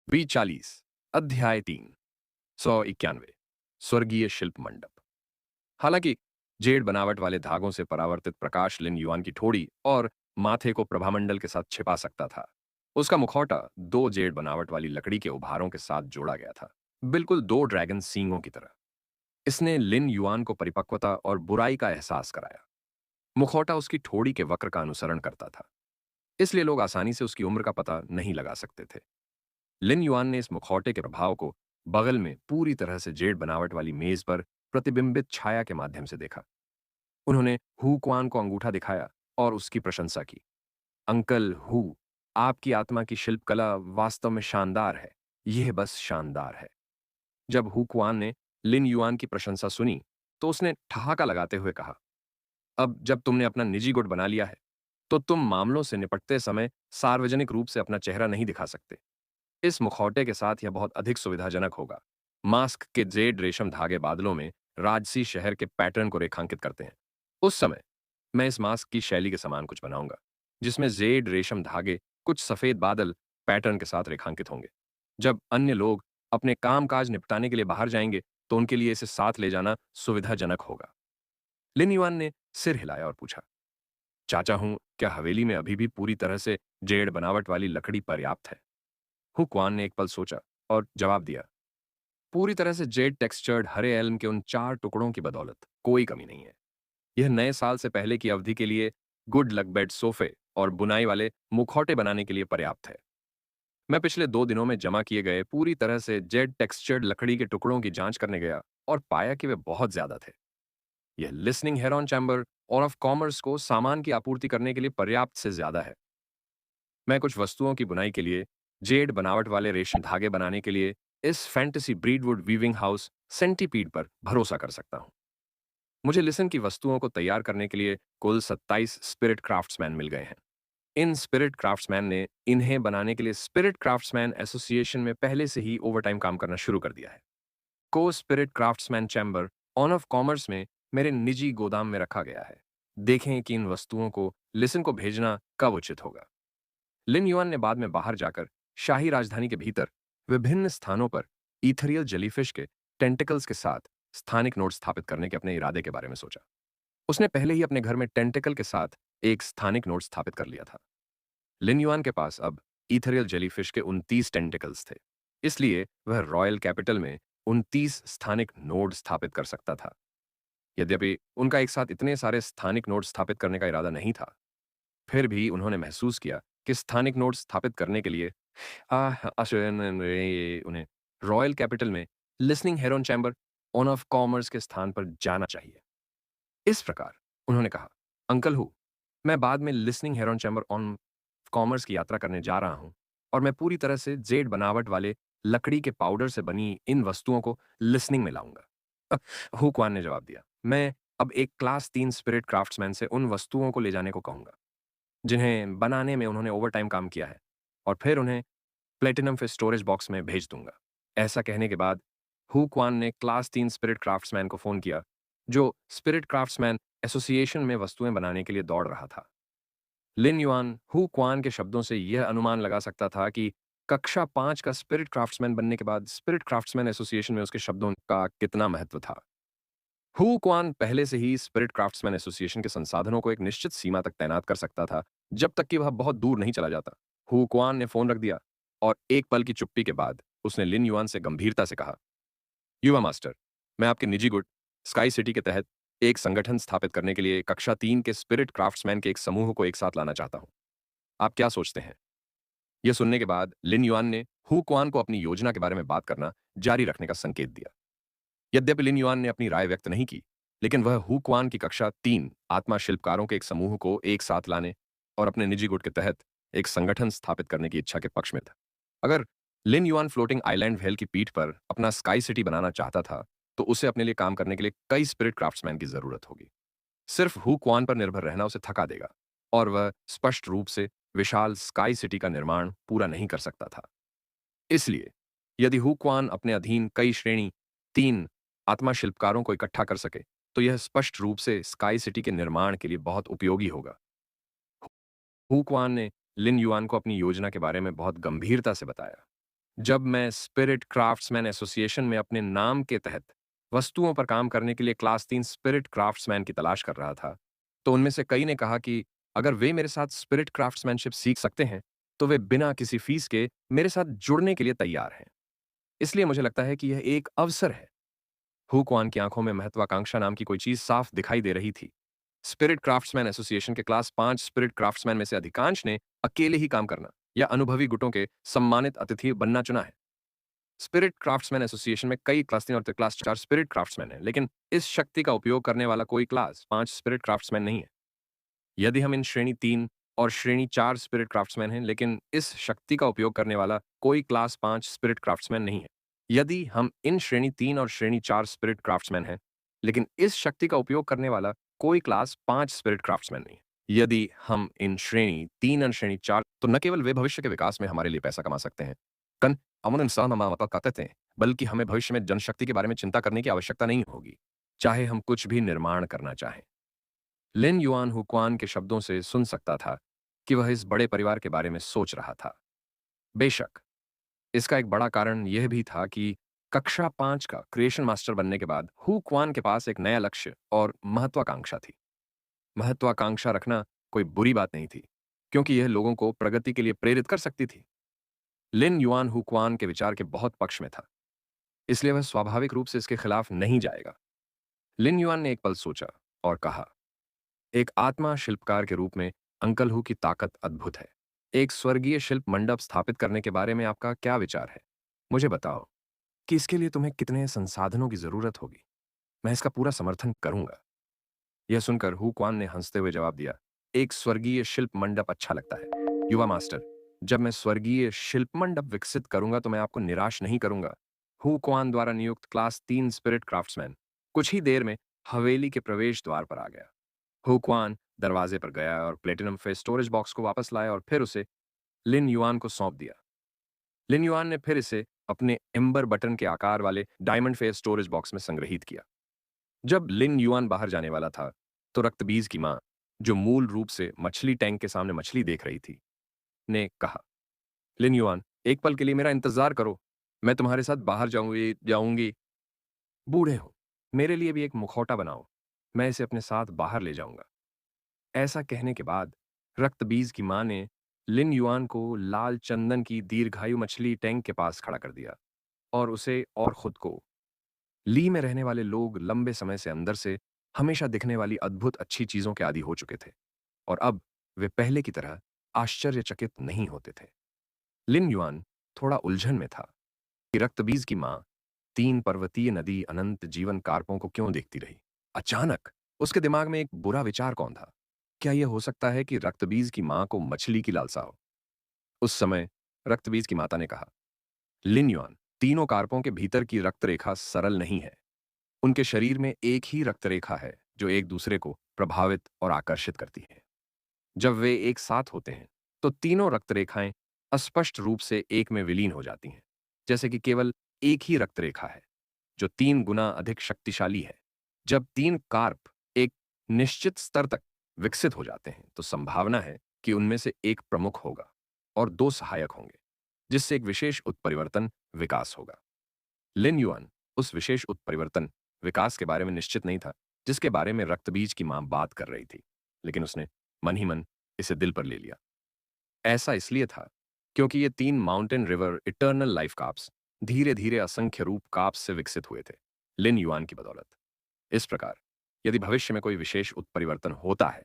V40 अध्याय 3 191 स्वर्गीय शिल्प मंडप। हालांकि जेड बनावट वाले धागों से परावर्तित प्रकाश लिन युआन की ठोड़ी और माथे को प्रभामंडल के साथ छिपा सकता था। उसका मुखौटा दो जेड बनावट वाली लकड़ी के उभारों के साथ जोड़ा गया था, बिल्कुल दो ड्रैगन सींगों की तरह। इसने लिन युआन को परिपक्वता और बुराई का एहसास कराया। मुखौटा उसकी ठोड़ी के वक्र का अनुसरण करता था, इसलिए लोग आसानी से उसकी उम्र का पता नहीं लगा सकते थे। लिन युआन ने इस मुखौटे के प्रभाव को बगल में पूरी तरह से जेड बनावट वाली मेज पर प्रतिबिंबित छाया के माध्यम से देखा। उन्होंने हु क्वान को अंगूठा दिखाया और उसकी प्रशंसा की। अंकल हु, आपकी आत्मा की शिल्पकला वास्तव में शानदार है। यह बस शानदार है। जब हु क्वान ने लिन युआन की प्रशंसा सुनी तो उसने ठहाका लगाते हुए कहा, अब जब तुमने अपना निजी गुट बना लिया है तो तुम मामलों से निपटते समय सार्वजनिक रूप से अपना चेहरा नहीं दिखा सकते। इस मुखौटे के साथ यह बहुत अधिक सुविधाजनक होगा। मास्क के जेड रेशम धागे बादलों में राजसी शहर के पैटर्न को रेखांकित करते हैं। उस समय मैं इस मास्क की शैली के समान कुछ बनाऊंगा, जिसमें जेड रेशम धागे कुछ सफेद बादल पैटर्न के साथ रेखांकित होंगे। जब अन्य लोग अपने कामकाज निपटाने के लिए बाहर जाएंगे तो उनके लिए इसे साथ ले जाना सुविधाजनक होगा। लिन युआन ने सिर हिलाया और पूछा, चाचा हूं, क्या हवेली में अभी भी पूरी तरह से जेड बनावट वाली लकड़ी पर्याप्त है? हुक्वान ने एक पल सोचा और जवाब दिया, पूरी तरह से जेड टेक्सचर्ड हरे एल्म के उन चार टुकड़ों की बदौलत कोई कमी नहीं है। यह नए साल से पहले की अवधि के लिए गुड लक बेड सोफे और बुनाई वाले मुखौटे बनाने के लिए पर्याप्त है। मैं पिछले 2 दिनों में जमा किए गए पूरी तरह से जेड टेक्सचर्ड लकड़ी के टुकड़ों की जांच करने गया और पाया कि वे बहुत ज्यादा थे। यह लिसनिंग हेरॉन चैम्बर और ऑफ कॉमर्स को सामान की आपूर्ति करने के लिए पर्याप्त से ज्यादा है। मैं कुछ वस्तुओं की बुनाई के लिए जेड बनावट वाले रेशम धागे बनाने के लिए इस फैंटेसी ब्रीडवुड वीविंग हाउस सेंटीपीड पर भरोसा कर सकता हूं। मुझे लिसन की वस्तुओं को तैयार करने के लिए कुल 27 स्पिरिट क्राफ्ट्समैन मिल गए हैं। इन स्पिरिट क्राफ्ट्समैन ने इन्हें बनाने के लिए स्पिरिट क्राफ्ट्समैन एसोसिएशन में पहले से ही ओवरटाइम काम करना शुरू कर दिया है। को spirit craftsman chamber on of commerce में मेरे निजी गोदाम में रखा गया है। देखें कि इन वस्तुओं को लिसन को भेजना कब उचित होगा। लिन युआन ने बाद में बाहर जाकर शाही राजधानी के भीतर विभिन्न स्थानों पर ईथरियल जेलीफिश के टेंटिकल्स के साथ स्थानिक नोड स्थापित करने के अपने इरादे के बारे में सोचा। उसने पहले ही अपने घर में टेंटिकल के साथ एक स्थानिक नोड स्थापित कर लिया था। लिन युआन के पास अब ईथरियल जेलीफिश के 29 टेंटिकल्स थे, इसलिए वह रॉयल कैपिटल में 29 स्थानिक नोड स्थापित कर सकता था। यद्यपि उनका एक साथ इतने सारे स्थानिक नोड स्थापित करने का इरादा नहीं था, फिर भी उन्होंने महसूस किया कि स्थानिक नोड स्थापित करने के लिए उन्हें रॉयल कैपिटल में listening heron chamber on of commerce के स्थान पर जाना चाहिए। इस प्रकार उन्होंने कहा, अंकल हु, मैं बाद में listening heron chamber on commerce की यात्रा करने जा रहा हूं और मैं पूरी तरह से जेड बनावट वाले लकड़ी के पाउडर से बनी इन वस्तुओं को लिसनिंग में लाऊंगा। हु क्वान ने जवाब दिया, मैं अब एक क्लास 3 स्पिरिट क्राफ्ट्समैन से उन वस्तुओं को ले जाने को कहूंगा जिन्हें बनाने में उन्होंने ओवरटाइम काम किया है, और फिर उन्हें प्लेटिनम फिश स्टोरेज बॉक्स में भेज दूंगा। ऐसा कहने के बाद हु क्वान ने क्लास 3 स्पिरिट क्राफ्ट्समैन को फोन किया, जो स्पिरिट क्राफ्ट्समैन एसोसिएशन में वस्तुएं बनाने के लिए दौड़ रहा था। लिन युआन हु क्वान के शब्दों से यह अनुमान लगा सकता था कि कक्षा 5 का स्पिरिट क्राफ्ट्समैन बनने के बाद स्पिरिट क्राफ्ट्समैन एसोसिएशन में उसके शब्दों का कितना महत्व था। हु क्वान पहले से ही स्पिरिट क्राफ्ट्समैन एसोसिएशन के संसाधनों को एक निश्चित सीमा तक तैनात कर सकता था, जब तक कि वह बहुत दूर नहीं चला जाता। हु क्वान ने फोन रख दिया और एक पल की चुप्पी के बाद उसने लिन युआन से गंभीरता से कहा, युवा मास्टर, मैं आपके निजी गुट स्काई सिटी के तहत एक संगठन स्थापित करने के लिए कक्षा 3 के स्पिरिट क्राफ्ट्समैन के एक समूह को एक साथ लाना चाहता हूं। आप क्या सोचते हैं? यह सुनने के बाद लिन युआन ने हु क्वान को अपनी योजना के बारे में बात करना जारी रखने का संकेत दिया। यद्यपि लिन युआन ने अपनी राय व्यक्त नहीं की, लेकिन वह हु क्वान की कक्षा 3 आत्मा शिल्पकारों के एक समूह को एक साथ लाने और अपने निजी गुट के तहत एक संगठन स्थापित करने की इच्छा के पक्ष में था। अगर लिन युआन फ्लोटिंग आइलैंड व्हेल की पीठ पर अपना स्काई सिटी बनाना चाहता था, तो उसे अपने लिए काम करने के लिए कई स्पिरिट क्राफ्ट्समैन की जरूरत होगी। सिर्फ हु क्वान पर निर्भर रहना उसे थका देगा और वह स्पष्ट रूप से विशाल स्काई सिटी का निर्माण पूरा नहीं कर सकता था। इसलिए यदि हु क्वान अपने अधीन कई श्रेणी 3 आत्मा शिल्पकारों को इकट्ठा कर सके, तो यह स्पष्ट रूप से स्काई सिटी के निर्माण के लिए बहुत उपयोगी होगा। हु क्वान ने लिन युआन को अपनी योजना के बारे में बहुत गंभीरता से बताया। जब मैं स्पिरिट क्राफ्ट्समैन एसोसिएशन में अपने नाम के तहत वस्तुओं पर काम करने के लिए क्लास 3 स्पिरिट क्राफ्ट्समैन की तलाश कर रहा था, तो उनमें से कई ने कहा कि अगर वे मेरे साथ स्पिरिट क्राफ्ट्समैनशिप सीख सकते हैं, तो वे बिना किसी फीस के मेरे साथ जुड़ने के लिए तैयार हैं। इसलिए मुझे लगता है कि यह एक अवसर है। हु क्वान की आंखों में महत्वाकांक्षा नाम की कोई चीज साफ दिखाई दे रही थी। स्पिरिट क्राफ्ट्समैन एसोसिएशन के क्लास 5 स्पिरिट क्राफ्ट्समैन में से अधिकांश ने अकेले ही काम करना या अनुभवी गुटों के सम्मानित अतिथि बनना चुना है। स्पिरिट क्राफ्ट्समैन एसोसिएशन में कई क्लास 3 और क्लास 4 स्पिरिट क्राफ्ट्समैन हैं, लेकिन इस शक्ति का उपयोग करने वाला कोई क्लास 5 स्पिरिट क्राफ्ट्समैन नहीं है। यदि हम इन श्रेणी 3 और श्रेणी 4 स्पिरिट क्राफ्ट्समैन हैं, लेकिन इस शक्ति का उपयोग करने वाला कोई क्लास 5 स्पिरिट क्राफ्ट्समैन नहीं है। यदि हम इन श्रेणी 3 और श्रेणी 4 स्पिरिट क्राफ्ट्समैन हैं, लेकिन इस शक्ति का उपयोग करने वाला कोई क्लास 5 स्पिरिट क्राफ्ट्समैन नहीं है। यदि हम इन श्रेणी 3 और श्रेणी 4, तो न केवल वे भविष्य के विकास में हमारे लिए पैसा कमा सकते हैं, कन अमन इंसान कहते हैं, बल्कि हमें भविष्य में जनशक्ति के बारे में चिंता करने की आवश्यकता नहीं होगी, चाहे हम कुछ भी निर्माण करना चाहें। लिन युआन हुक्वान के शब्दों से सुन सकता था कि वह इस बड़े परिवार के बारे में सोच रहा था। बेशक, इसका एक बड़ा कारण यह भी था कि कक्षा 5 का क्रिएशन मास्टर बनने के बाद हु क्वान के पास एक नया लक्ष्य और महत्वाकांक्षा थी। महत्वाकांक्षा रखना कोई बुरी बात नहीं थी, क्योंकि यह लोगों को प्रगति के लिए प्रेरित कर सकती थी। लिन युआन हु क्वान के विचार के बहुत पक्ष में था, इसलिए वह स्वाभाविक रूप से इसके खिलाफ नहीं जाएगा। लिन युआन ने एक पल सोचा और कहा, एक आत्मा शिल्पकार के रूप में अंकल हु की ताकत अद्भुत है। एक स्वर्गीय शिल्प मंडप स्थापित करने के बारे में आपका क्या विचार है? मुझे बताओ कि इसके लिए तुम्हें कितने संसाधनों की जरूरत होगी। मैं इसका पूरा समर्थन करूंगा। यह सुनकर हु क्वान ने हंसते हुए जवाब दिया, एक स्वर्गीय शिल्प मंडप अच्छा लगता है युवा मास्टर। जब मैं स्वर्गीय शिल्प मंडप विकसित करूंगा तो मैं आपको निराश नहीं करूंगा। हु क्वान द्वारा नियुक्त क्लास 3 स्पिरिट क्राफ्ट्समैन कुछ ही देर में हवेली के प्रवेश द्वार पर आ गया। हु क्वान दरवाजे पर गया और प्लेटिनम फेस स्टोरेज बॉक्स को वापस लाया और फिर उसे लिन युआन को सौंप दिया। लिन युआन ने फिर इसे अपने एम्बर बटन के आकार वाले डायमंड फेस स्टोरेज बॉक्स में संग्रहित किया। जब लिन युआन बाहर जाने वाला था, तो रक्तबीज की मां, जो मूल रूप से मछली टैंक के सामने मछली देख रही थी, ने कहा, लिन युआन, एक पल के लिए मेरा इंतजार करो। मैं तुम्हारे साथ बाहर जाऊंगी। बूढ़े हो, मेरे लिए भी एक मुखौटा बनाओ। मैं इसे अपने साथ बाहर ले जाऊंगा। ऐसा कहने के बाद रक्तबीज की मां ने लिन युआन को लाल चंदन की दीर्घायु मछली टैंक के पास खड़ा कर दिया और उसे और खुद को। ली में रहने वाले लोग लंबे समय से अंदर से हमेशा दिखने वाली अद्भुत अच्छी चीजों के आदी हो चुके थे, और अब वे पहले की तरह आश्चर्यचकित नहीं होते थे। लिन युआन थोड़ा उलझन में था कि रक्तबीज की मां 3 पर्वतीय नदी अनंत जीवन कारपों को क्यों देखती रही। अचानक उसके दिमाग में एक बुरा विचार कौन था? क्या यह हो सकता है कि रक्तबीज की मां को मछली की लालसा हो? उस समय रक्तबीज की माता ने कहा, लिन युआन, तीनों कारपों के भीतर की रक्तरेखा सरल नहीं है। उनके शरीर में एक ही रक्तरेखा है जो एक दूसरे को प्रभावित और आकर्षित करती है। जब वे एक साथ होते हैं, तो तीनों रक्तरेखाएं अस्पष्ट रूप से एक में विलीन हो जाती हैं, जैसे कि केवल एक ही रक्तरेखा है जो 3 गुना अधिक शक्तिशाली है। जब 3 कार्प एक निश्चित स्तर तक विकसित हो जाते हैं, तो संभावना है कि उनमें से एक प्रमुख होगा और 2 सहायक होंगे, जिससे एक विशेष उत्परिवर्तन विकास होगा। लिन युआन उस विशेष उत्परिवर्तन विकास के बारे में निश्चित नहीं था, जिसके बारे में रक्तबीज की मां बात कर रही थी, लेकिन उसने मन ही मन इसे दिल पर ले लिया। ऐसा इसलिए था क्योंकि ये 3 माउंटेन रिवर इटर्नल लाइफ काप्स धीरे धीरे असंख्य रूप काप्स से विकसित हुए थे, लिन युआन की बदौलत। इस प्रकार, यदि भविष्य में कोई विशेष उत्परिवर्तन होता है,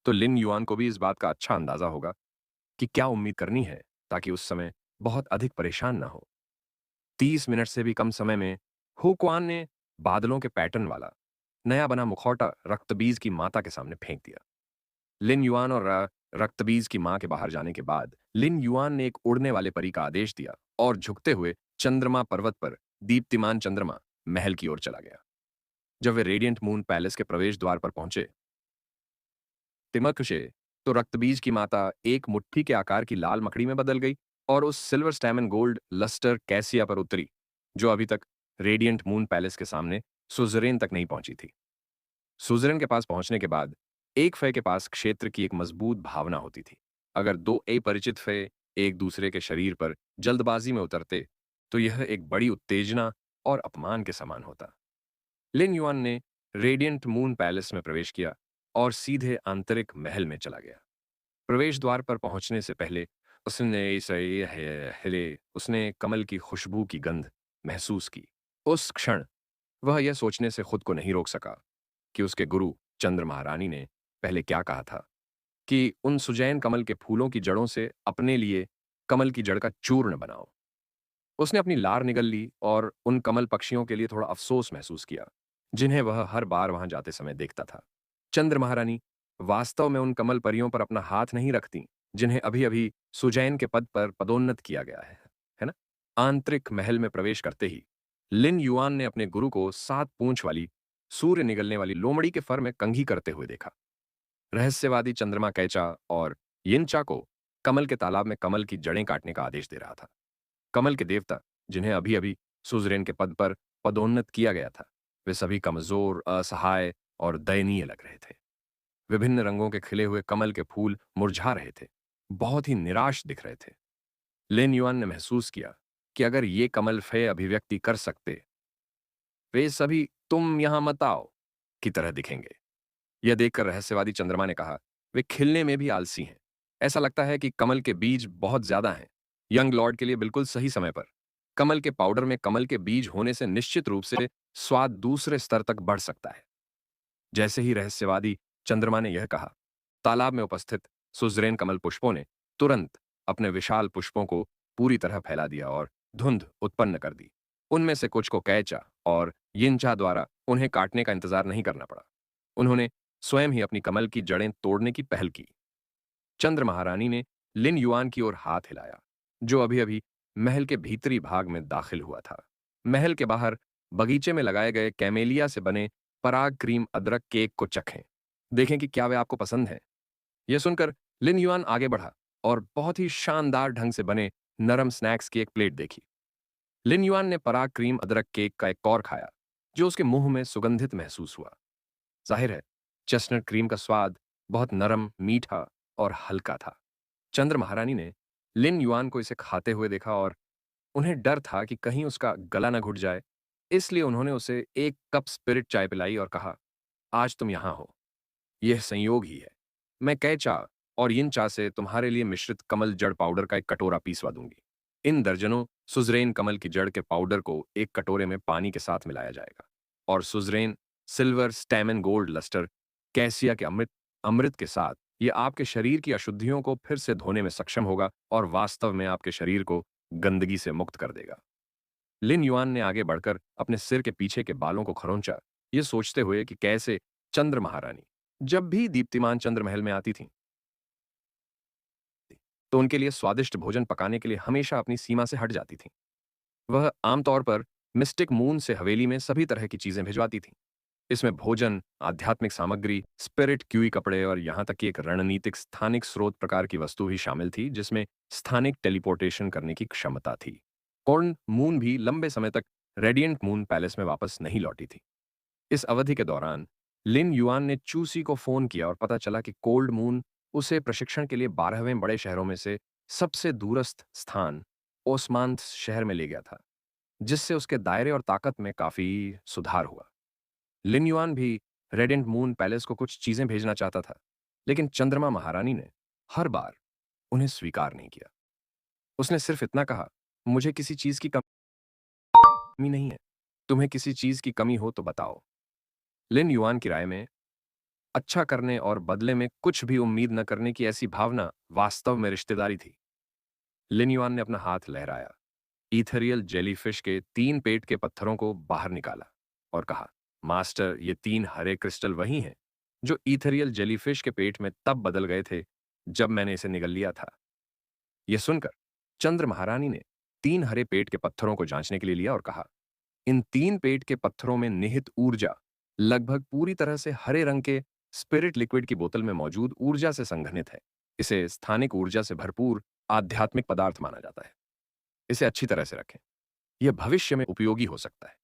तो लिन युआन को भी इस बात का अच्छा अंदाजा होगा कि क्या उम्मीद करनी है, ताकि उस समय बहुत अधिक परेशान न हो। 30 मिनट से भी कम समय में हु क्वान ने बादलों के पैटर्न वाला नया बना मुखौटा रक्तबीज की माता के सामने फेंक दिया। लिन युआन और रक्तबीज की मां के बाहर जाने के बाद लिन युआन ने एक उड़ने वाले परी का आदेश दिया और झुकते हुए चंद्रमा पर्वत पर दीप्तिमान चंद्रमा महल की ओर चला गया। जब वे रेडियंट मून पैलेस के प्रवेश द्वार पर पहुंचे, तिमक से तो रक्तबीज की माता एक मुट्ठी के आकार की लाल मकड़ी में बदल गई और उस silver stamen gold lustre cassia पर उतरी, जो अभी तक रेडियंट मून पैलेस के सामने सुजरेन तक नहीं पहुंची थी। सुजरेन के पास पहुंचने के बाद एक फय के पास क्षेत्र की एक मजबूत भावना होती थी। अगर 2 अपरिचित फय एक दूसरे के शरीर पर जल्दबाजी में उतरते, तो यह एक बड़ी उत्तेजना और अपमान के समान होता। लिन युआन ने रेडियंट मून पैलेस में प्रवेश किया और सीधे आंतरिक महल में चला गया। प्रवेश द्वार पर पहुंचने से पहले उसने कमल की खुशबू की गंध महसूस की। उस क्षण वह यह सोचने से खुद को नहीं रोक सका कि उसके गुरु चंद्र महारानी ने पहले क्या कहा था कि उन सुजैन कमल के फूलों की जड़ों से अपने लिए कमल की जड़ का चूर्ण बनाओ। उसने अपनी लार निगल ली और उन कमल पक्षियों के लिए थोड़ा अफसोस महसूस किया, जिन्हें वह हर बार वहां जाते समय देखता था। चंद्र महारानी वास्तव में उन कमल परियों पर अपना हाथ नहीं रखती, जिन्हें अभी-अभी सुजैन के पद पर पदोन्नत किया गया है ना? आंतरिक महल में प्रवेश करते ही लिन युआन ने अपने गुरु को 7 पूंछ वाली, सूर्य निगलने वाली लोमड़ी के फर में कंघी करते हुए देखा। रहस्यवादी चंद्रमा कैचा और यिनचा को कमल के तालाब में कमल की जड़ें काटने का आदेश दे रहा था। कमल के देवता, जिन्हें अभी-अभी सुजरेन के पद पर पदोन्नत किया गया था, वे सभी कमजोर, असहाय और दयनीय लग रहे थे। विभिन्न रंगों के खिले हुए कमल के फूल मुरझा रहे थे, बहुत ही निराश दिख रहे थे। लिन युआन ने महसूस किया कि अगर ये कमल फे अभिव्यक्ति कर सकते, वे सभी तुम यहां मत आओ की तरह दिखेंगे। यह देखकर रहस्यवादी चंद्रमा ने कहा, वे खिलने में भी आलसी हैं। ऐसा लगता है कि कमल के बीज बहुत ज्यादा हैं। यंग लॉर्ड के लिए बिल्कुल सही समय पर। कमल के पाउडर में कमल के बीज होने से निश्चित रूप से स्वाद दूसरे स्तर तक बढ़ सकता है। जैसे ही रहस्यवादी चंद्रमा ने यह कहा, तालाब में उपस्थित सुजरेन कमल पुष्पों ने तुरंत अपने विशाल पुष्पों को पूरी तरह फैला दिया और धुंध उत्पन्न कर दी। उनमें से कुछ को कैचा और यिनचा द्वारा उन्हें काटने का इंतजार नहीं करना पड़ा। उन्होंने स्वयं ही अपनी कमल की जड़ें तोड़ने की पहल की। चंद्र महारानी ने लिन युआन की ओर हाथ हिलाया, जो अभी-अभी महल के भीतरी भाग में दाखिल हुआ था। महल के बाहर बगीचे में लगाए गए कैमेलिया से बने पराग क्रीम अदरक केक को चखें। देखें कि क्या वे आपको पसंद है। यह सुनकर लिन युआन आगे बढ़ा और बहुत ही शानदार ढंग से बने नरम स्नैक्स की एक प्लेट देखी। लिन युआन ने पराग क्रीम अदरक केक का एक कौर खाया, जो उसके मुंह में सुगंधित महसूस हुआ। जाहिर है, चेस्टनट क्रीम का स्वाद बहुत नरम, मीठा और हल्का था। चंद्र महारानी ने लिन युआन को इसे खाते हुए देखा और उन्हें डर था कि कहीं उसका गला न घुट जाए, इसलिए उन्होंने उसे एक कप स्पिरिट चाय पिलाई और कहा, आज तुम यहां हो, यह संयोग ही है। मैं कैचा और यिन चा से तुम्हारे लिए मिश्रित कमल जड़ पाउडर का एक कटोरा पीसवा दूंगी। इन दर्जनों सुजरेन कमल की जड़ के पाउडर को एक कटोरे में पानी के साथ मिलाया जाएगा और suzerain silver stamen gold lustre cassia के अमृत अमृत के साथ यह आपके शरीर की अशुद्धियों को फिर से धोने में सक्षम होगा और वास्तव में आपके शरीर को गंदगी से मुक्त कर देगा। लिन युआन ने आगे बढ़कर अपने सिर के पीछे के बालों को खरोंचा, ये सोचते हुए कि कैसे चंद्र महारानी जब भी दीप्तिमान चंद्र महल में आती थीं, तो उनके लिए स्वादिष्ट भोजन पकाने के लिए हमेशा अपनी सीमा से हट जाती थीं। वह आमतौर पर मिस्टिक मून से हवेली में सभी तरह की चीजें भिजवाती थीं। इसमें भोजन, आध्यात्मिक सामग्री, स्पिरिट क्यूई कपड़े और यहां तक कि एक रणनीतिक स्थानिक स्रोत प्रकार की वस्तु भी शामिल थी, जिसमें स्थानिक टेलीपोर्टेशन करने की क्षमता थी। कॉर्न मून भी लंबे समय तक रेडियंट मून पैलेस में वापस नहीं लौटी थी। इस अवधि के दौरान लिन युआन ने चूसी को फोन किया और पता चला कि कोल्ड मून उसे प्रशिक्षण के लिए 12वें बड़े शहरों में से सबसे दूरस्थ स्थान ओस्मांत शहर में ले गया था, जिससे उसके दायरे और ताकत में काफी सुधार हुआ। लिन युआन भी रेडियंट मून पैलेस को कुछ चीजें भेजना चाहता था, लेकिन चंद्रमा महारानी ने हर बार उन्हें स्वीकार नहीं किया। उसने सिर्फ इतना कहा, मुझे किसी चीज की कमी नहीं है, तुम्हें किसी चीज की कमी हो तो बताओ। लिन युआन की राय में अच्छा करने और बदले में कुछ भी उम्मीद न करने की ऐसी भावना वास्तव में रिश्तेदारी थी। लिन युआन ने अपना हाथ लहराया, ईथेरियल जेलीफिश के 3 पेट के पत्थरों को बाहर निकाला और कहा, मास्टर, ये 3 हरे क्रिस्टल वही हैं जो ईथेरियल जेलीफिश के पेट में तब बदल गए थे जब मैंने इसे निगल लिया था। यह सुनकर चंद्र महारानी ने 3 हरे पेट के पत्थरों को जांचने के लिए लिया और कहा, इन 3 पेट के पत्थरों में निहित ऊर्जा लगभग पूरी तरह से हरे रंग के स्पिरिट लिक्विड की बोतल में मौजूद ऊर्जा से संघनित है। इसे स्थानिक ऊर्जा से भरपूर आध्यात्मिक पदार्थ माना जाता है। इसे अच्छी तरह से रखें, यह भविष्य में उपयोगी हो सकता है।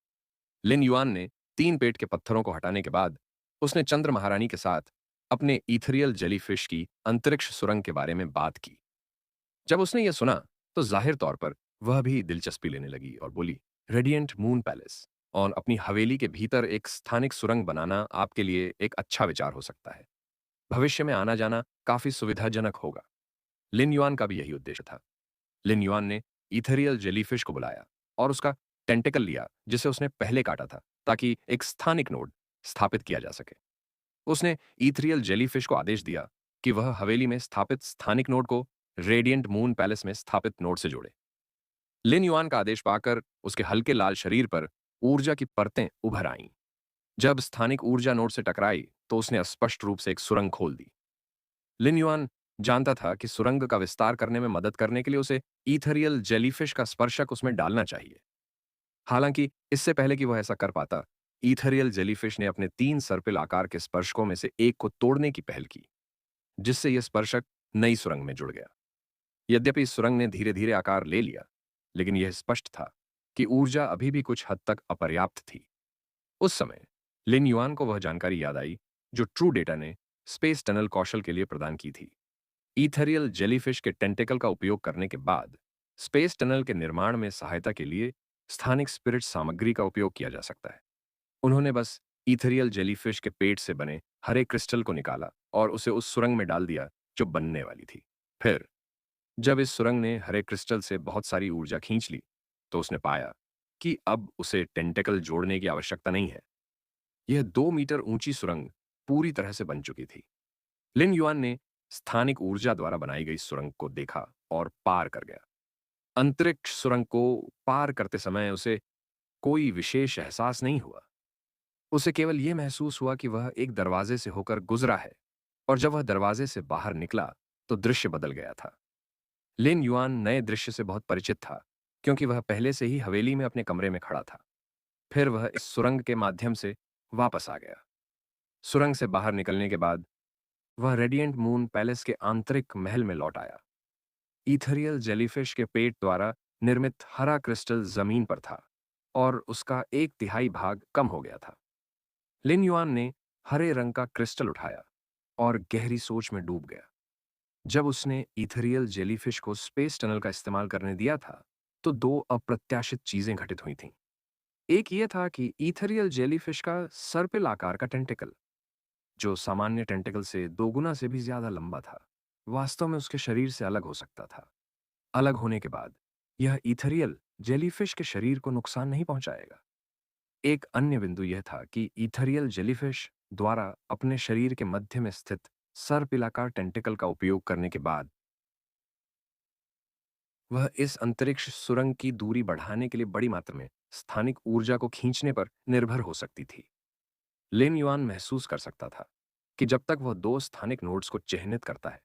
लिन युआन ने 3 पेट के पत्थरों को हटाने के बाद उसने चंद्र महारानी के साथ अपने ईथरियल जेलीफिश की अंतरिक्ष सुरंग के बारे में बात की। जब उसने यह सुना, तो जाहिर तौर पर वह भी दिलचस्पी लेने लगी और बोली, रेडिएंट मून पैलेस और अपनी हवेली के भीतर एक स्थानिक सुरंग बनाना आपके लिए एक अच्छा विचार हो सकता है। भविष्य में आना जाना काफी सुविधाजनक होगा। लिन युआन का भी यही उद्देश्य था। लिन युआन ने इथेरियल जेलीफिश को बुलाया और उसका टेंटिकल लिया जिसे उसने पहले काटा था, ताकि एक स्थानिक नोड स्थापित किया जा सके। उसने इथेरियल जेलीफिश को आदेश दिया कि वह हवेली में स्थापित स्थानिक नोड को रेडिएंट मून पैलेस में स्थापित नोड से जोड़े। लिन युआन का आदेश पाकर उसके हल्के लाल शरीर पर ऊर्जा की परतें उभर आईं। जब स्थानिक ऊर्जा नोड से टकराई तो उसने स्पष्ट रूप से एक सुरंग खोल दी। लिन युआन जानता था कि सुरंग का विस्तार करने में मदद करने के लिए उसे ईथरियल जेलीफिश का स्पर्शक उसमें डालना चाहिए। हालांकि इससे पहले कि वह ऐसा कर पाता, ईथरियल जेलीफिश ने अपने 3 सर्पिल आकार के स्पर्शकों में से एक को तोड़ने की पहल की, जिससे यह स्पर्शक नई सुरंग में जुड़ गया। यद्यपि इस सुरंग ने धीरे धीरे आकार ले लिया, लेकिन यह स्पष्ट था कि ऊर्जा अभी भी कुछ हद तक अपर्याप्त थी। उस समय लिन युआन को वह जानकारी याद आई जो ट्रू डेटा ने स्पेस टनल कौशल के लिए प्रदान की थी। ईथेरियल जेलीफिश के टेंटिकल का उपयोग करने के बाद स्पेस टनल के निर्माण में सहायता के लिए स्थानिक स्पिरिट सामग्री का उपयोग किया जा सकता है। उन्होंने बस ईथेरियल जेलीफिश के पेट से बने हरे क्रिस्टल को निकाला और उसे उस सुरंग में डाल दिया जो बनने वाली थी। फिर जब इस सुरंग ने हरे क्रिस्टल से बहुत सारी ऊर्जा खींच ली, तो उसने पाया कि अब उसे टेंटेकल जोड़ने की आवश्यकता नहीं है। यह 2 मीटर ऊंची सुरंग पूरी तरह से बन चुकी थी। लिन युआन ने स्थानिक ऊर्जा द्वारा बनाई गई सुरंग को देखा और पार कर गया। अंतरिक्ष सुरंग को पार करते समय उसे कोई विशेष एहसास नहीं हुआ। उसे केवल यह महसूस हुआ कि वह एक दरवाजे से होकर गुजरा है, और जब वह दरवाजे से बाहर निकला तो दृश्य बदल गया था। लिन युआन नए दृश्य से बहुत परिचित था, क्योंकि वह पहले से ही हवेली में अपने कमरे में खड़ा था। फिर वह इस सुरंग के माध्यम से वापस आ गया। सुरंग से बाहर निकलने के बाद वह रेडिएंट मून पैलेस के आंतरिक महल में लौट आया। ईथरियल जेलीफिश के पेट द्वारा निर्मित हरा क्रिस्टल जमीन पर था और उसका 1/3 भाग कम हो गया था। लिन युआन ने हरे रंग का क्रिस्टल उठाया और गहरी सोच में डूब गया। जब उसने ईथरियल जेलीफिश को स्पेस टनल का इस्तेमाल करने दिया था, तो 2 अप्रत्याशित चीजें घटित हुई थीं। एक ये था कि ईथरियल जेलीफिश का सर्पिल आकार का टेंटिकल, जो सामान्य टेंटिकल से 2 गुना से भी ज्यादा लंबा था, वास्तव में उसके शरीर से अलग हो सकता था। अलग होने के बाद यह ईथरियल जेलीफिश के शरीर को नुकसान नहीं पहुंचाएगा। एक अन्य बिंदु यह था कि ईथरियल जेलीफिश द्वारा अपने शरीर के मध्य में स्थित सर्पिलाकार टेंटिकल का उपयोग करने के बाद वह इस अंतरिक्ष सुरंग की दूरी बढ़ाने के लिए बड़ी मात्रा में स्थानिक ऊर्जा को खींचने पर निर्भर हो सकती थी। लिन युआन महसूस कर सकता था कि जब तक वह 2 स्थानिक नोड्स को चिह्नित करता है,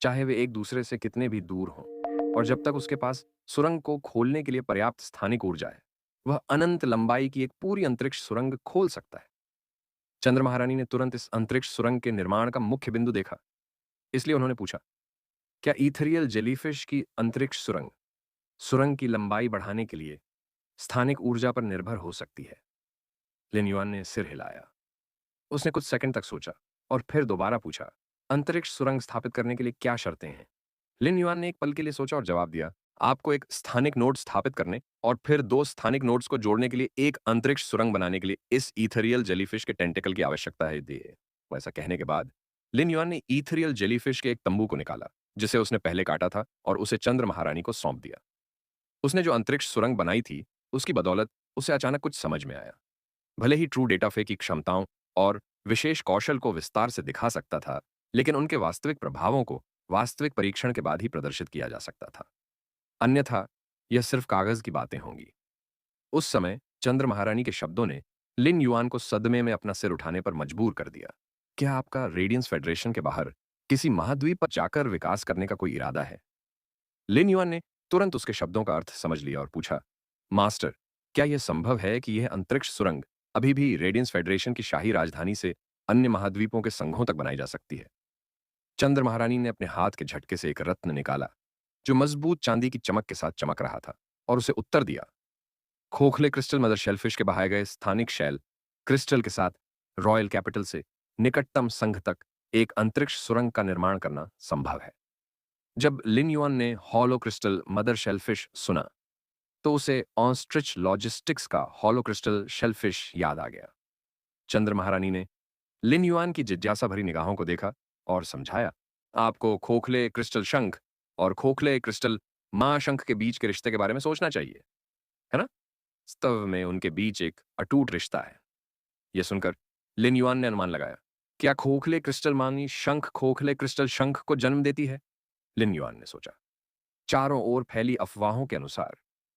चाहे वे एक दूसरे से कितने भी दूर हों, और जब तक उसके पास सुरंग को खोलने के लिए पर्याप्त स्थानिक ऊर्जा है, वह अनंत लंबाई की एक पूरी अंतरिक्ष सुरंग खोल सकता है। चंद्र महारानी ने तुरंत इस अंतरिक्ष सुरंग के निर्माण का मुख्य बिंदु देखा। इसलिए उन्होंने पूछा, क्या ईथरियल जेलीफिश की अंतरिक्ष सुरंग सुरंग की लंबाई बढ़ाने के लिए स्थानिक ऊर्जा पर निर्भर हो सकती है? लिन युआन ने सिर हिलाया। उसने कुछ सेकंड तक सोचा और फिर दोबारा पूछा, अंतरिक्ष सुरंग स्थापित करने के लिए क्या शर्तें हैं? लिन युआन ने एक पल के लिए सोचा और जवाब दिया, आपको एक स्थानिक नोड स्थापित करने और फिर 2 स्थानिक नोड्स को जोड़ने के लिए एक अंतरिक्ष सुरंग बनाने के लिए इस ईथरियल जेलीफिश के टेंटिकल की आवश्यकता है। दिए वैसा कहने के बाद लिन युआन ने ईथरियल जेलीफिश के एक तंबू को निकाला, जिसे उसने पहले काटा था, और उसे चंद्र महारानी को सौंप दिया। उसने जो अंतरिक्ष सुरंग बनाई थी, उसकी बदौलत उसे अचानक कुछ समझ में आया। भले ही ट्रू डेटाफे की क्षमताओं और विशेष कौशल को विस्तार से दिखा सकता था, लेकिन उनके वास्तविक प्रभावों को वास्तविक परीक्षण के बाद ही प्रदर्शित किया जा सकता था। अन्यथा यह सिर्फ कागज की बातें होंगी। उस समय चंद्र महारानी के शब्दों ने लिन युआन को सदमे में अपना सिर उठाने पर मजबूर कर दिया। क्या आपका रेडियंस फेडरेशन के बाहर किसी महाद्वीप पर जाकर विकास करने का कोई इरादा है? लिन युआन ने तुरंत उसके शब्दों का अर्थ समझ लिया और पूछा, मास्टर, क्या यह संभव है कि यह अंतरिक्ष सुरंग अभी भी रेडियंस फेडरेशन की शाही राजधानी से अन्य महाद्वीपों के संघों तक बनाई जा सकती है? चंद्र महारानी ने अपने हाथ के झटके से एक रत्न निकाला, जो मजबूत चांदी की चमक के साथ चमक रहा था, और उसे उत्तर दिया, खोखले क्रिस्टल मदर शेलफिश के बहाए गए स्थानिक शैल क्रिस्टल के साथ रॉयल कैपिटल से निकटतम संघ तक एक अंतरिक्ष सुरंग का निर्माण करना संभव है। जब लिन युआन ने हॉलो क्रिस्टल मदर शेलफिश सुना, तो उसे ऑस्ट्रिच लॉजिस्टिक्स का हॉलो क्रिस्टल शेलफिश याद आ गया। चंद्र महारानी ने लिन युआन की जिज्ञासा भरी निगाहों को देखा और समझाया, आपको खोखले क्रिस्टल शंख और खोखले क्रिस्टल मां शंख के बीच के रिश्ते के बारे में सोचना चाहिए, है ना? वास्तव में उनके बीच एक अटूट रिश्ता है। यह सुनकर लिन युआन ने अनुमान लगाया, क्या खोखले क्रिस्टल मानी शंख खोखले क्रिस्टल शंख को जन्म देती है? लिन युआन ने सोचा। चारों ओर फैली अफवाहों के अनुसार